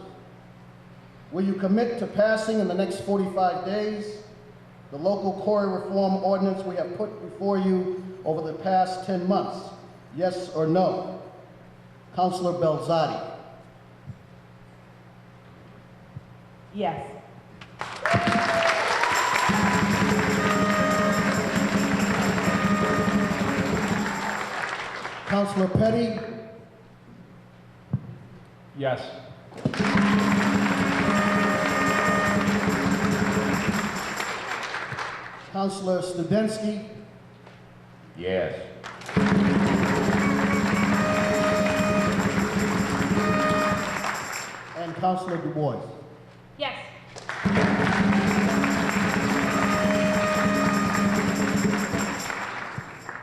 V: will you commit to passing in the next 45 days the local Corey reform ordinance we have put before you over the past 10 months? Yes or no? Councilor Belzati.
B: Yes.
V: Councilor Petty.
P: Yes.
V: Councilor Studensky.
P: Yes.
V: And Councilor Dubois.
B: Yes.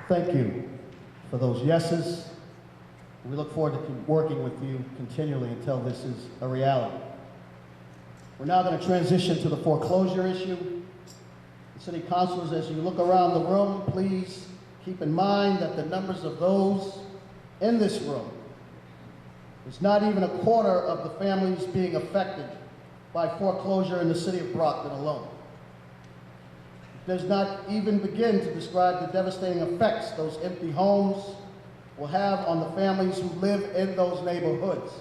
V: Thank you for those yeses. We look forward to working with you continually until this is a reality. We're now going to transition to the foreclosure issue. City councilors, as you look around the room, please keep in mind that the numbers of those in this room is not even a quarter of the families being affected by foreclosure in the city of Brockton alone. It does not even begin to describe the devastating effects those empty homes will have on the families who live in those neighborhoods.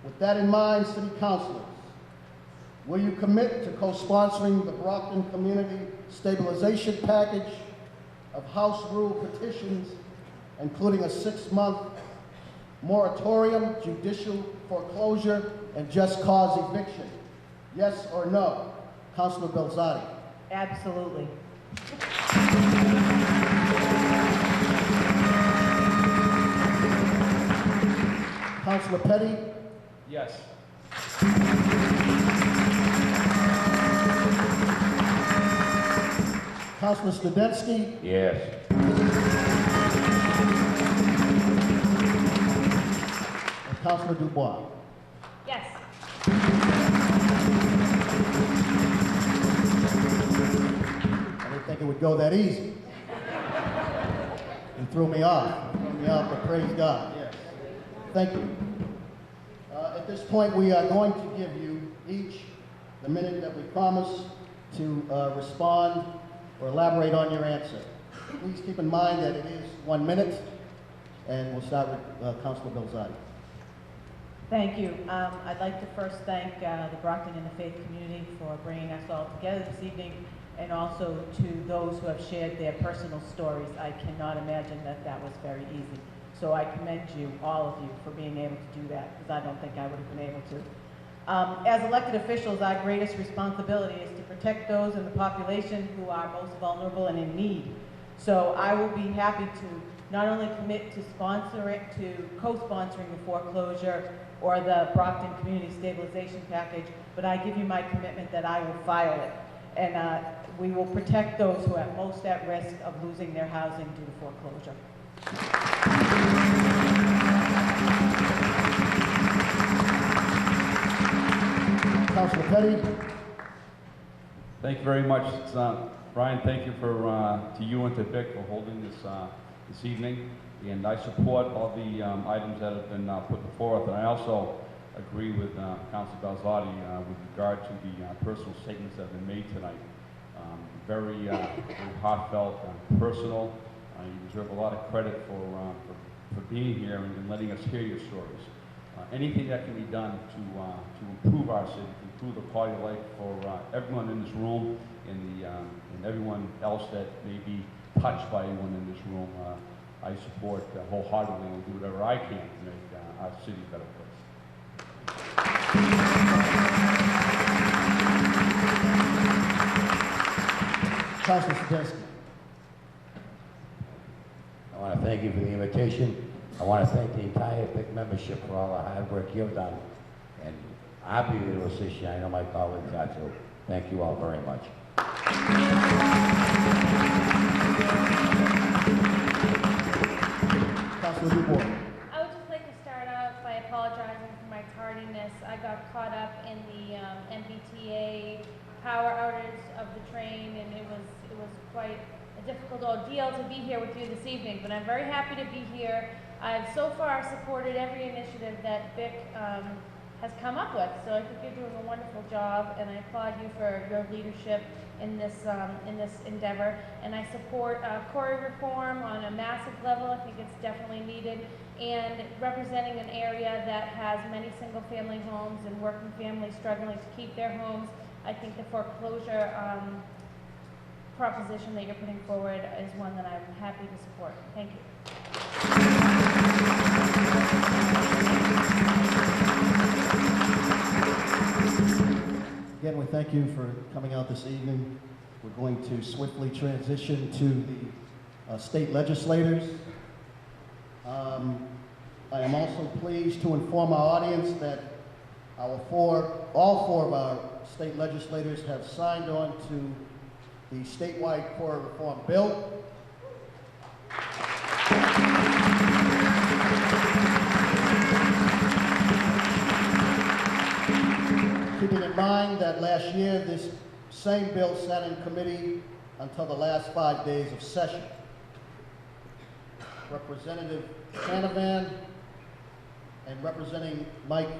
V: With that in mind, city councilors, will you commit to co-sponsoring the Brockton Community Stabilization Package of House Rule petitions, including a 6-month moratorium, judicial foreclosure, and just cause eviction? Yes or no? Councilor Belzati.
B: Absolutely.
V: Councilor Petty.
P: Yes.
V: Councilor Studensky.
P: Yes.
V: And Councilor Dubois.
B: Yes.
V: I didn't think it would go that easy. You threw me off. But praise God. Yes. Thank you. At this point, we are going to give you each the minute that we promised to respond or elaborate on your answer. Please keep in mind that it is 1 minute, and we'll start with Councilor Belzati.
R: Thank you. I'd like to first thank the Brockton Interfaith community for bringing us all together this evening, and also to those who have shared their personal stories. I cannot imagine that that was very easy. So I commend you, all of you, for being able to do that, because I don't think I would have been able to. As elected officials, our greatest responsibility is to protect those in the population who are most vulnerable and in need. So I will be happy to not only commit to co-sponsoring the foreclosure or the Brockton Community Stabilization Package, but I give you my commitment that I will file it. And we will protect those who are most at risk of losing their housing due to foreclosure.
V: Councilor Petty.
C: Thank you very much, Brian. Thank you to you and to Vic for holding this evening. And I support all the items that have been put before us. And I also agree with Councilor Balzotti with regard to the personal statements that have been made tonight. Very heartfelt, personal. You deserve a lot of credit for being here and letting us hear your stories. Anything that can be done to improve our city, to improve the quality of life for everyone in this room and everyone else that may be touched by anyone in this room, I support wholeheartedly and will do whatever I can to make our city a better place.
V: Councilor Sadowski.
E: I want to thank you for the invitation. I want to thank the entire BIC membership for all the hard work you've done. And I'll be able to assist you. I know my colleagues are too. Thank you all very much.
V: Councilor DuBois.
K: I would just like to start out by apologizing for my tardiness. I got caught up in the MBTA power outage of the train, and it was quite a difficult ordeal to be here with you this evening, but I'm very happy to be here. I've so far supported every initiative that BIC has come up with, so I think you're doing a wonderful job, and I applaud you for your leadership in this endeavor. And I support quarry reform on a massive level. I think it's definitely needed, and representing an area that has many single-family homes and working families struggling to keep their homes. I think the foreclosure proposition that you're putting forward is one that I'm happy to support. Thank you.
V: Again, we thank you for coming out this evening. We're going to swiftly transition to the state legislators. I am also pleased to inform our audience that all four of our state legislators have signed on to the statewide quarry reform bill. Keeping in mind that last year this same bill sat in committee until the last 5 days of session. Representative Canavan and Representing Mike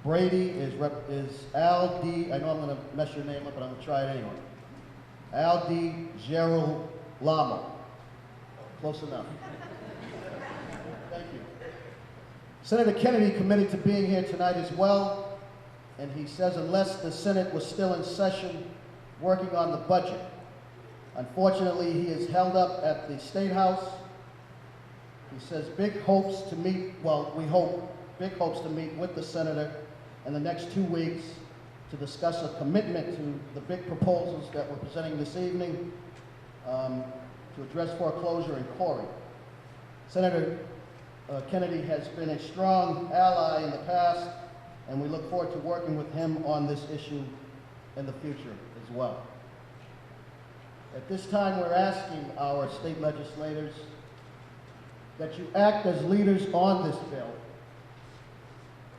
V: Brady is Al D. I know I'm going to mess your name up, but I'm going to try it anyway. Al D. Girolamo. Close enough. Thank you. Senator Kennedy committed to being here tonight as well, and he says unless the Senate was still in session working on the budget. Unfortunately, he is held up at the State House. He says BIC hopes to meet, well, we hope BIC hopes to meet with the senator in the next 2 weeks to discuss a commitment to the BIC proposals that we're presenting this evening to address foreclosure and quarry. Senator Kennedy has been a strong ally in the past, and we look forward to working with him on this issue in the future as well. At this time, we're asking our state legislators that you act as leaders on this bill.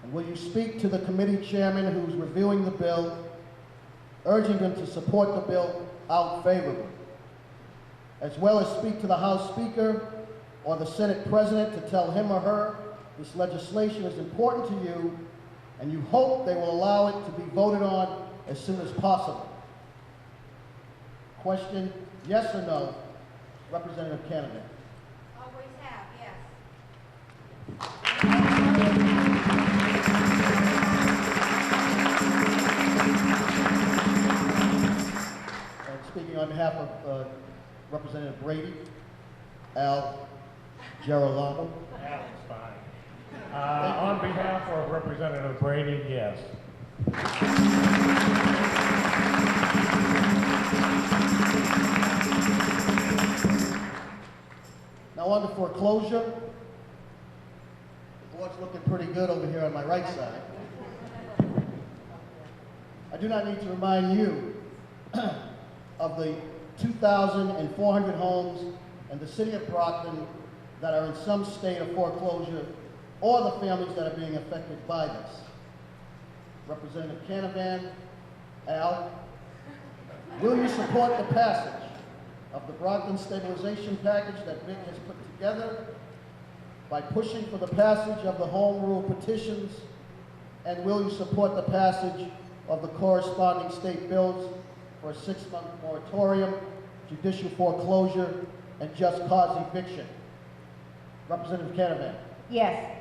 V: And will you speak to the committee chairman who's reviewing the bill, urging them to support the bill out favorably, as well as speak to the House Speaker or the Senate President to tell him or her this legislation is important to you and you hope they will allow it to be voted on as soon as possible. Question, yes or no, Representative Canavan?
Q: Always have, yes.
V: And speaking on behalf of Representative Brady, Al Girolamo.
F: Al is fine. On behalf of Representative Brady, yes.
V: Now on to foreclosure. The board's looking pretty good over here on my right side. I do not need to remind you of the 2,400 homes in the city of Brockton that are in some state of foreclosure, or the families that are being affected by this. Representative Canavan, Al, will you support the passage of the Brockton stabilization package that BIC has put together by pushing for the passage of the home rule petitions And will you support the passage of the corresponding state bills for a 6-month moratorium, judicial foreclosure, and just cause eviction? Representative Canavan.
Q: Yes.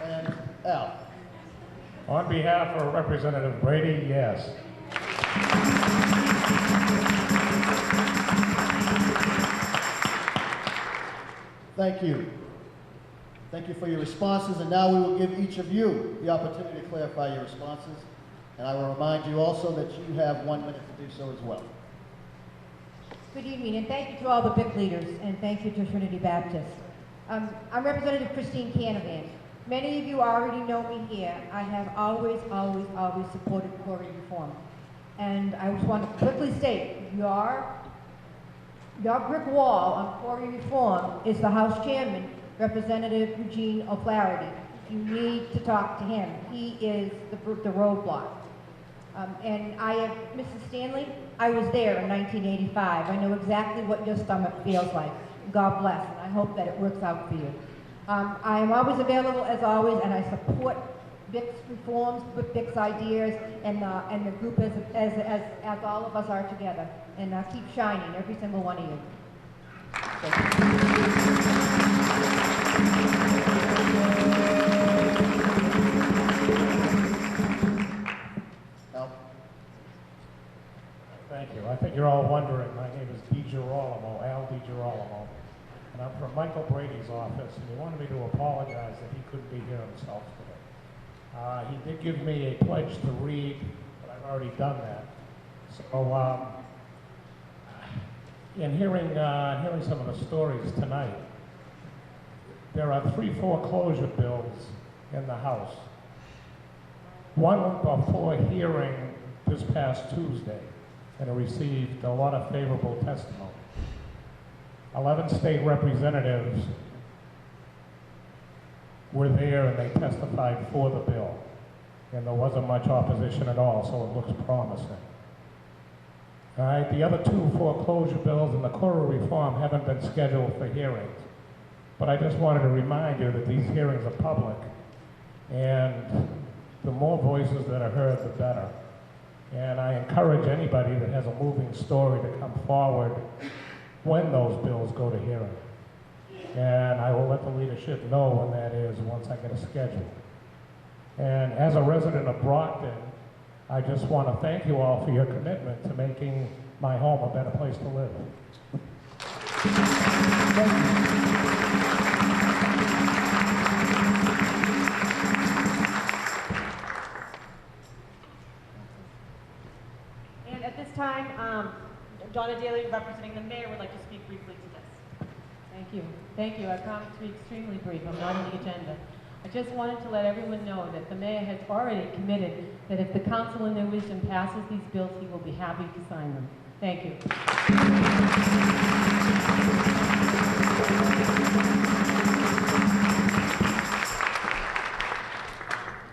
V: And Al.
F: On behalf of Representative Brady, yes.
V: Thank you. Thank you for your responses, and now we will give each of you the opportunity to clarify your responses. And I will remind you also that you have 1 minute to do so as well.
H: Good evening, and thank you to all the BIC leaders, and thank you to Trinity Baptist. I'm Representative Christine Canavan. Many of you already know me here. I have always supported Corey reform. And I just want to quickly state, your brick wall on Corey reform is the House Chairman, Representative Eugene O'Flaherty. You need to talk to him. He is the roadblock. And Mrs. Stanley, I was there in 1985. I know exactly what your stomach feels like. God bless, and I hope that it works out for you. I am always available, as always, and I support BIC's reforms, BIC's ideas, and the group as all of us are together. And keep shining, every single one of you.
F: Thank you. I think you're all wondering, my name is DiGirolamo, Al DiGirolamo, and I'm from Michael Brady's office, and he wanted me to apologize that he couldn't be here himself today. He did give me a pledge to read, but I've already done that. So, in hearing some of the stories tonight, there are 3 foreclosure bills in the House. One went before hearing this past Tuesday, and it received a lot of favorable testimony. 11 state representatives were there and they testified for the bill. And there wasn't much opposition at all, so it looks promising. All right, the other 2 foreclosure bills and the Corey reform haven't been scheduled for hearings. But I just wanted to remind you that these hearings are public, and the more voices that are heard, the better. And I encourage anybody that has a moving story to come forward when those bills go to hearing. And I will let the leadership know when that is once I get a schedule. And as a resident of Brockton, I just want to thank you all for your commitment to making my home a better place to live.
V: Thank you.
B: And at this time, Donna Daly, representing the mayor, would like to speak briefly to this.
O: Thank you. Thank you. I promise to be extremely brief. I'm not on the agenda. I just wanted to let everyone know that the mayor has already committed that if the council in their wisdom passes these bills, he will be happy to sign them. Thank you.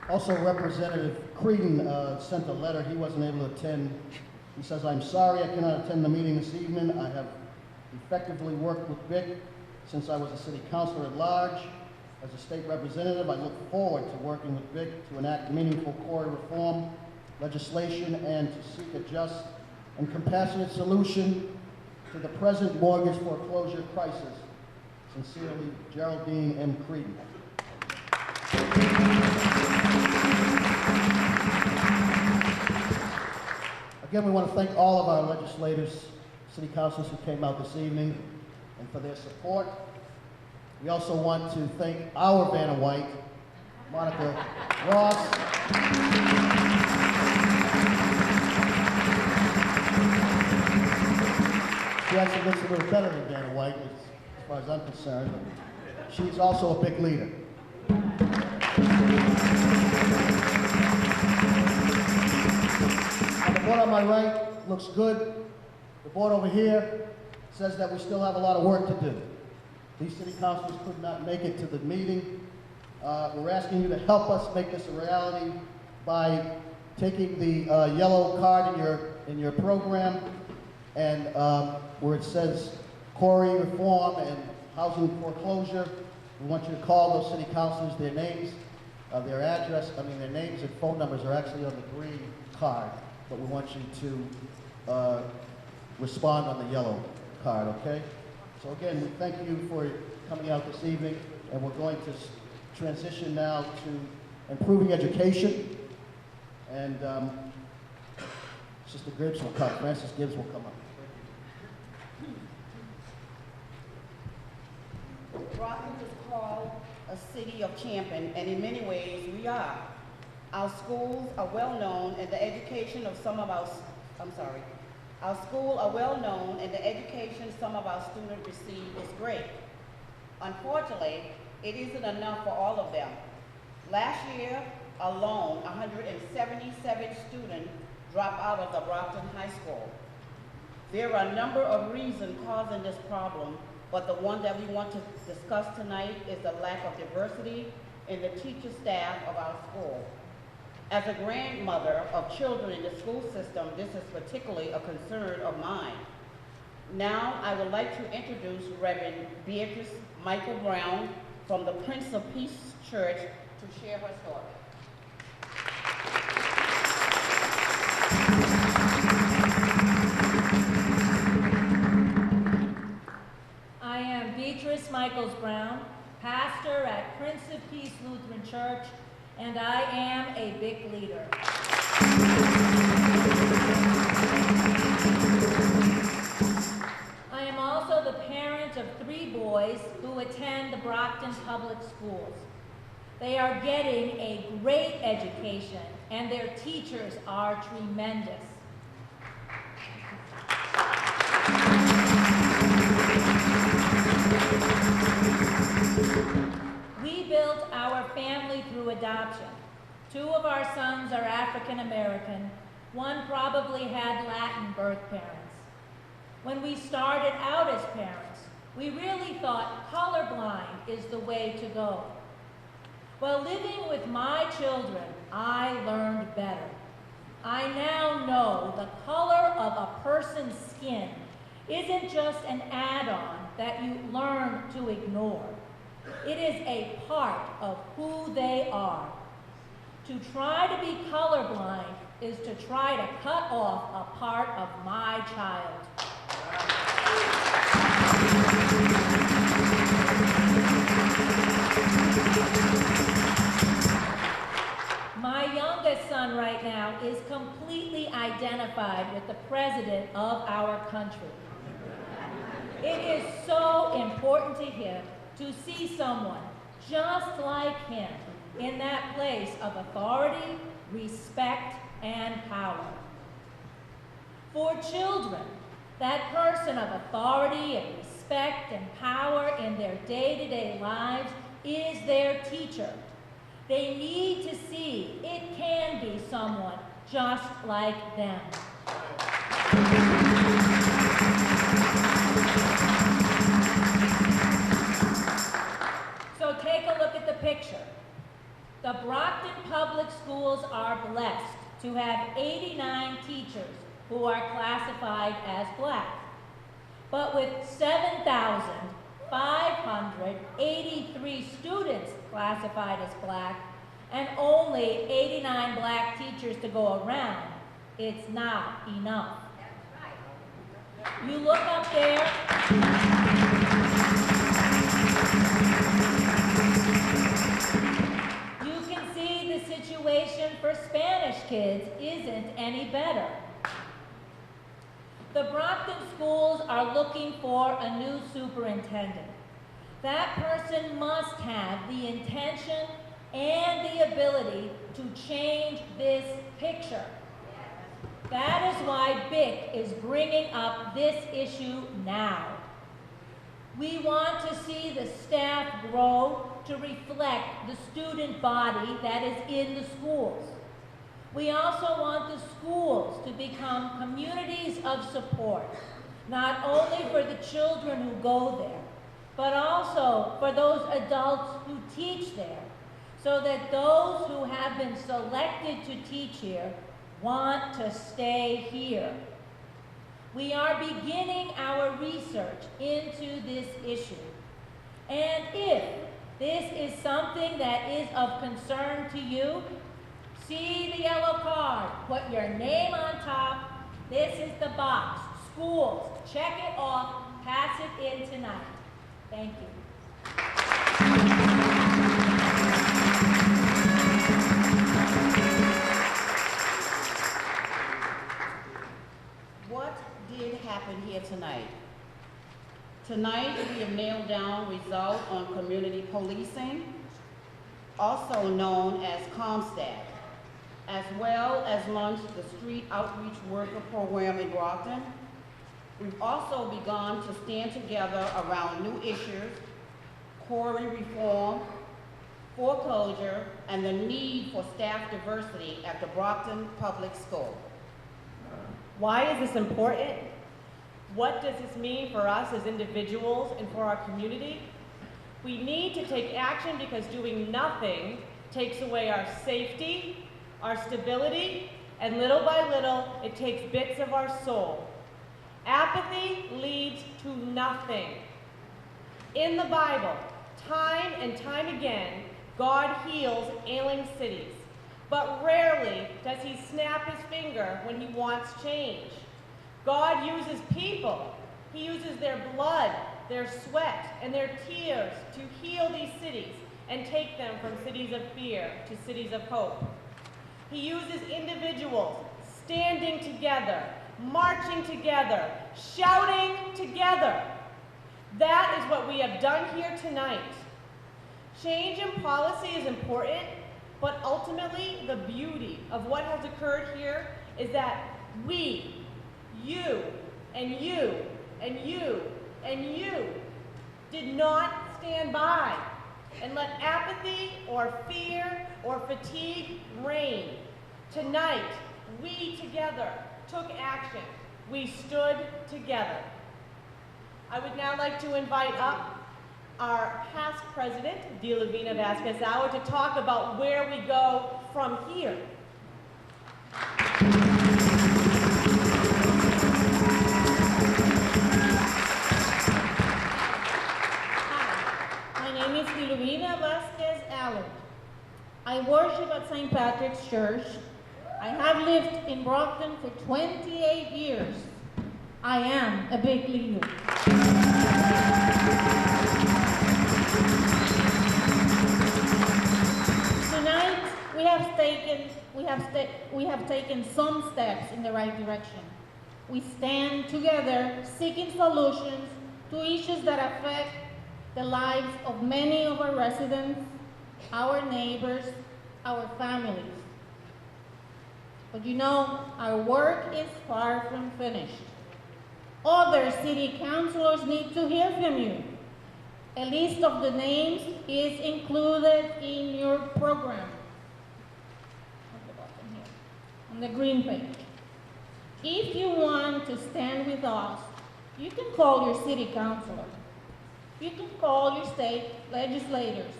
V: Also, Representative Creedon sent a letter. He wasn't able to attend. He says, "I'm sorry I cannot attend the meeting this evening. I have effectively worked with BIC since I was a city councilor at large. As a state representative, I look forward to working with BIC to enact meaningful Corey reform legislation and to seek a just and compassionate solution to the present mortgage foreclosure crisis. Sincerely, Geraldine M. Creedon." Again, we want to thank all of our legislators, city councilors who came out this evening, and for their support. We also want to thank our Vanna White, Monica Ross. She actually looks a little better than Vanna White, as far as I'm concerned. She's also a big leader. And the board on my right looks good. The board over here says that we still have a lot of work to do. These city councilors could not make it to the meeting. We're asking you to help us make this a reality by taking the yellow card in your program and where it says quarry reform and housing foreclosure. We want you to call those city councilors, their names, their address, their names and phone numbers are actually on the green card, but we want you to respond on the yellow card, okay? So again, we thank you for coming out this evening, and we're going to transition now to improving education, and Sister Gibbs will come, Francis Gibbs will come up.
A: Brockton is called a city of champions, and in many ways we are. Our schools are well known, and the education of some of our, our schools are well known, and the education some of our students receive is great. Unfortunately, it isn't enough for all of them. Last year alone, 177 students dropped out of the Brockton High School. There are a number of reasons causing this problem, but the one that we want to discuss tonight is the lack of diversity in the teacher staff of our school. As a grandmother of children in the school system, this is particularly a concern of mine. Now, I would like to introduce Reverend Beatrice Michael Brown from the Prince of Peace Church to share her story.
I: I am Beatrice Michaels Brown, pastor at Prince of Peace Lutheran Church, and I am a big leader. I am also the parent of 3 boys who attend the Brockton Public Schools. They are getting a great education, and their teachers are tremendous. We built our family through adoption. 2 of our sons are African American. 1 probably had Latin birth parents. When we started out as parents, we really thought colorblind is the way to go. While living with my children, I learned better. I now know the color of a person's skin isn't just an add-on that you learn to ignore. It is a part of who they are. To try to be colorblind is to try to cut off a part of my child. My youngest son right now is completely identified with the president of our country. It is so important to him to see someone just like him in that place of authority, respect, and power. For children, that person of authority and respect and power in their day-to-day lives is their teacher. They need to see it can be someone just like them. So take a look at the picture. The Brockton Public Schools are blessed to have 89 teachers who are classified as black. But with 7,583 students classified as black and only 89 black teachers to go around, it's not enough. You look up there, you can see the situation for Spanish kids isn't any better. The Brockton schools are looking for a new superintendent. That person must have the intention and the ability to change this picture. That is why BIC is bringing up this issue now. We want to see the staff grow to reflect the student body that is in the schools. We also want the schools to become communities of support, not only for the children who go there, but also for those adults who teach there, so that those who have been selected to teach here want to stay here. We are beginning our research into this issue. And if this is something that is of concern to you, see the yellow card, put your name on top. This is the box. Schools, check it off, pass it in tonight. Thank you.
A: What did happen here tonight? Tonight, we have nailed down result on community policing, also known as CompStat, as well as launched the Street Outreach Worker Program in Brockton. We've also begun to stand together around new issues, quarry reform, foreclosure, and the need for staff diversity at the Brockton Public School.
B: Why is this important? What does this mean for us as individuals and for our community? We need to take action because doing nothing takes away our safety, our stability, and little by little, it takes bits of our soul. Apathy leads to nothing. In the Bible, time and time again, God heals ailing cities, but rarely does he snap his finger when he wants change. God uses people. He uses their blood, their sweat, and their tears to heal these cities and take them from cities of fear to cities of hope. He uses individuals standing together, marching together, shouting together. That is what we have done here tonight. Change in policy is important, but ultimately the beauty of what has occurred here is that we, you, and you, and you, and you, did not stand by and let apathy or fear or fatigue reign. Tonight, we together took action. We stood together. I would now like to invite up our past president, Dilavina Vasquez-Auer, to talk about where we go from here.
R: My name is Dilavina Vasquez-Auer. I worship at St. Patrick's Church. I have lived in Brockton for 28 years. I am a big leader. Tonight, we have taken some steps in the right direction. We stand together seeking solutions to issues that affect the lives of many of our residents, our neighbors, our families. But you know, our work is far from finished. Other city councilors need to hear from you. A list of the names is included in your program. On the green page. If you want to stand with us, you can call your city councilor. You can call your state legislators.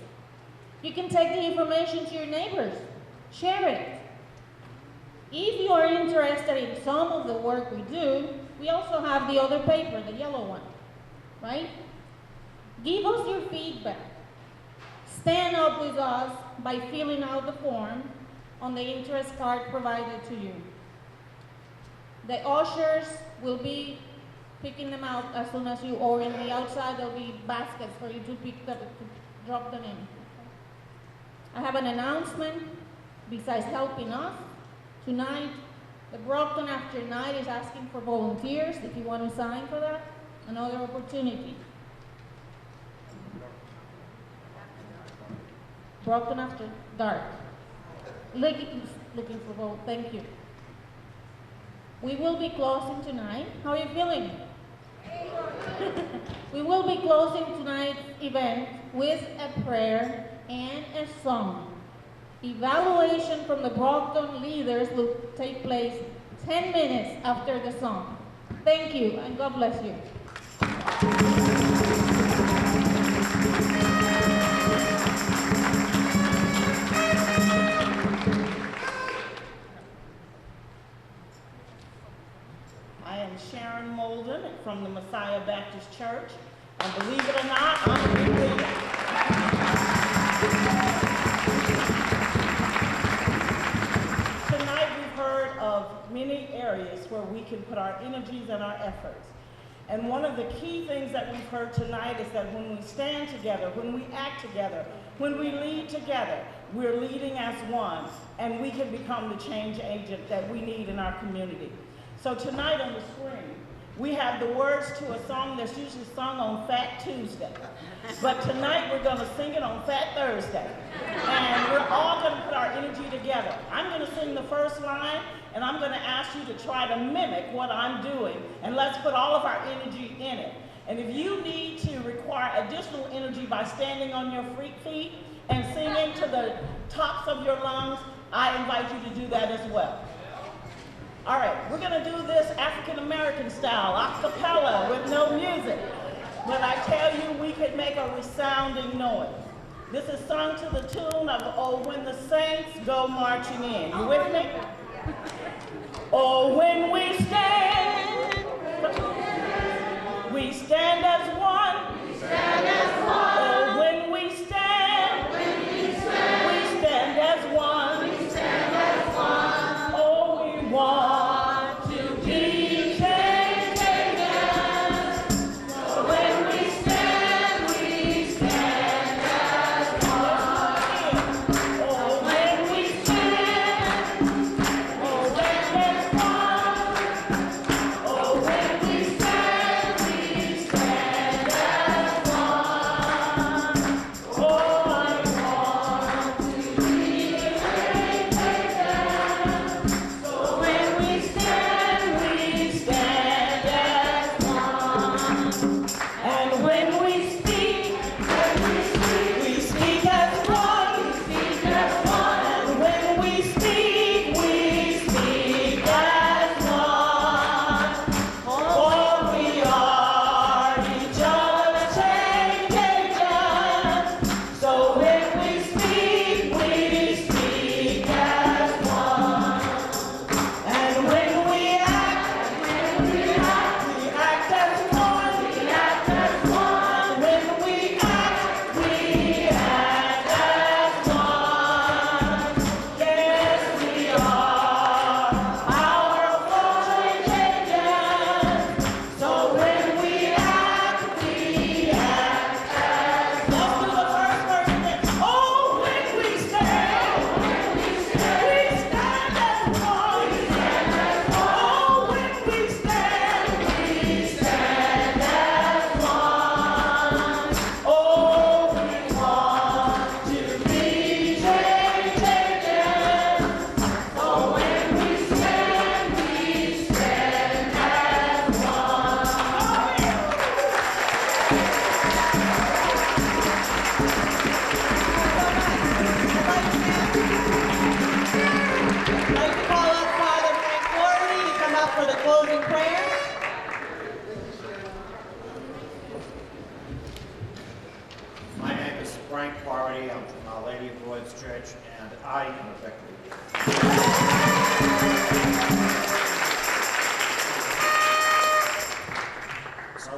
R: You can take the information to your neighbors. Share it. If you are interested in some of the work we do, we also have the other paper, the yellow one, right? Give us your feedback. Stand up with us by filling out the form on the interest card provided to you. The ushers will be picking them out as soon as you, or in the outside there'll be baskets for you to pick them, to drop them in. I have an announcement. Besides helping us, tonight, the Brockton After Night is asking for volunteers if you want to sign for that. Another opportunity. Brockton After Dark. Looking for vote. Thank you. We will be closing tonight. How are you feeling? We will be closing tonight's event with a prayer and a song. Evaluation from the Brockton leaders will take place 10 minutes after the song. Thank you, and God bless you.
A: I am Sharon from the Messiah Baptist Church. And believe it or not, I'm a big leader. Tonight we've heard of many areas where we can put our energies and our efforts. And one of the key things that we've heard tonight is that when we stand together, when we act together, when we lead together, we're leading as one, and we can become the change agent that we need in our community. So tonight on the screen, we have the words to a song that's usually sung on Fat Tuesday. But tonight we're going to sing it on Fat Thursday. And we're all going to put our energy together. I'm going to sing the first line, and I'm going to ask you to try to mimic what I'm doing. And let's put all of our energy in it. And if you need to require additional energy by standing on your feet and singing to the tops of your lungs, I invite you to do that as well. All right, we're going to do this African-American style, a cappella with no music. But I tell you, we can make a resounding noise. This is sung to the tune of "Oh, When the Saints Go Marching In." You with me? Oh, when we stand as one. We stand as one. Oh, when we stand, we stand as one. We stand as one. Oh, we want.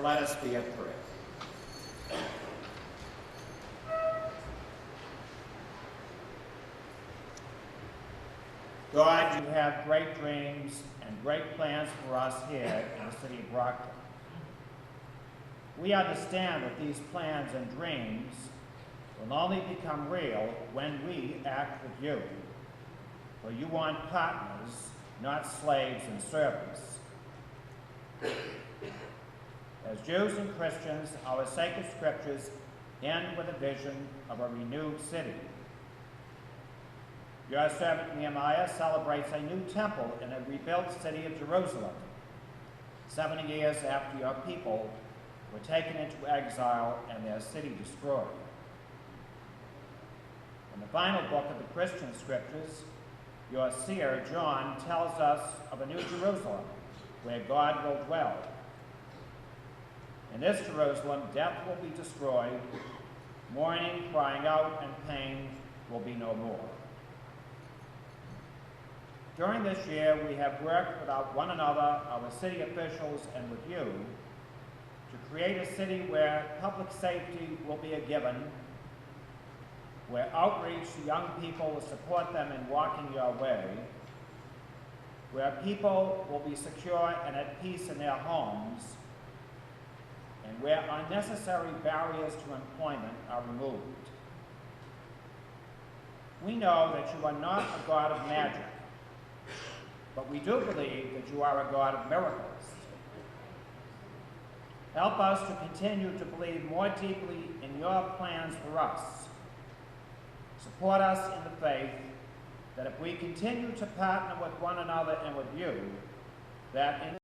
J: Let us be at prayer. God, you have great dreams and great plans for us here in the city of Brockton. We understand that these plans and dreams will only become real when we act with you. For you want partners, not slaves and servants. As Jews and Christians, our sacred scriptures end with a vision of a renewed city. Your servant Nehemiah celebrates a new temple in a rebuilt city of Jerusalem, 70 years after your people were taken into exile and their city destroyed. In the final book of the Christian scriptures, your seer John tells us of a new Jerusalem where God will dwell. In this Jerusalem, death will be destroyed, mourning, crying out, and pain will be no more. During this year, we have worked with one another, our city officials, and with you, to create a city where public safety will be a given, where outreach to young people will support them in walking your way, where people will be secure and at peace in their homes, and where unnecessary barriers to employment are removed. We know that you are not a God of magic, but we do believe that you are a God of miracles. Help us to continue to believe more deeply in your plans for us. Support us in the faith that if we continue to partner with one another and with you, that in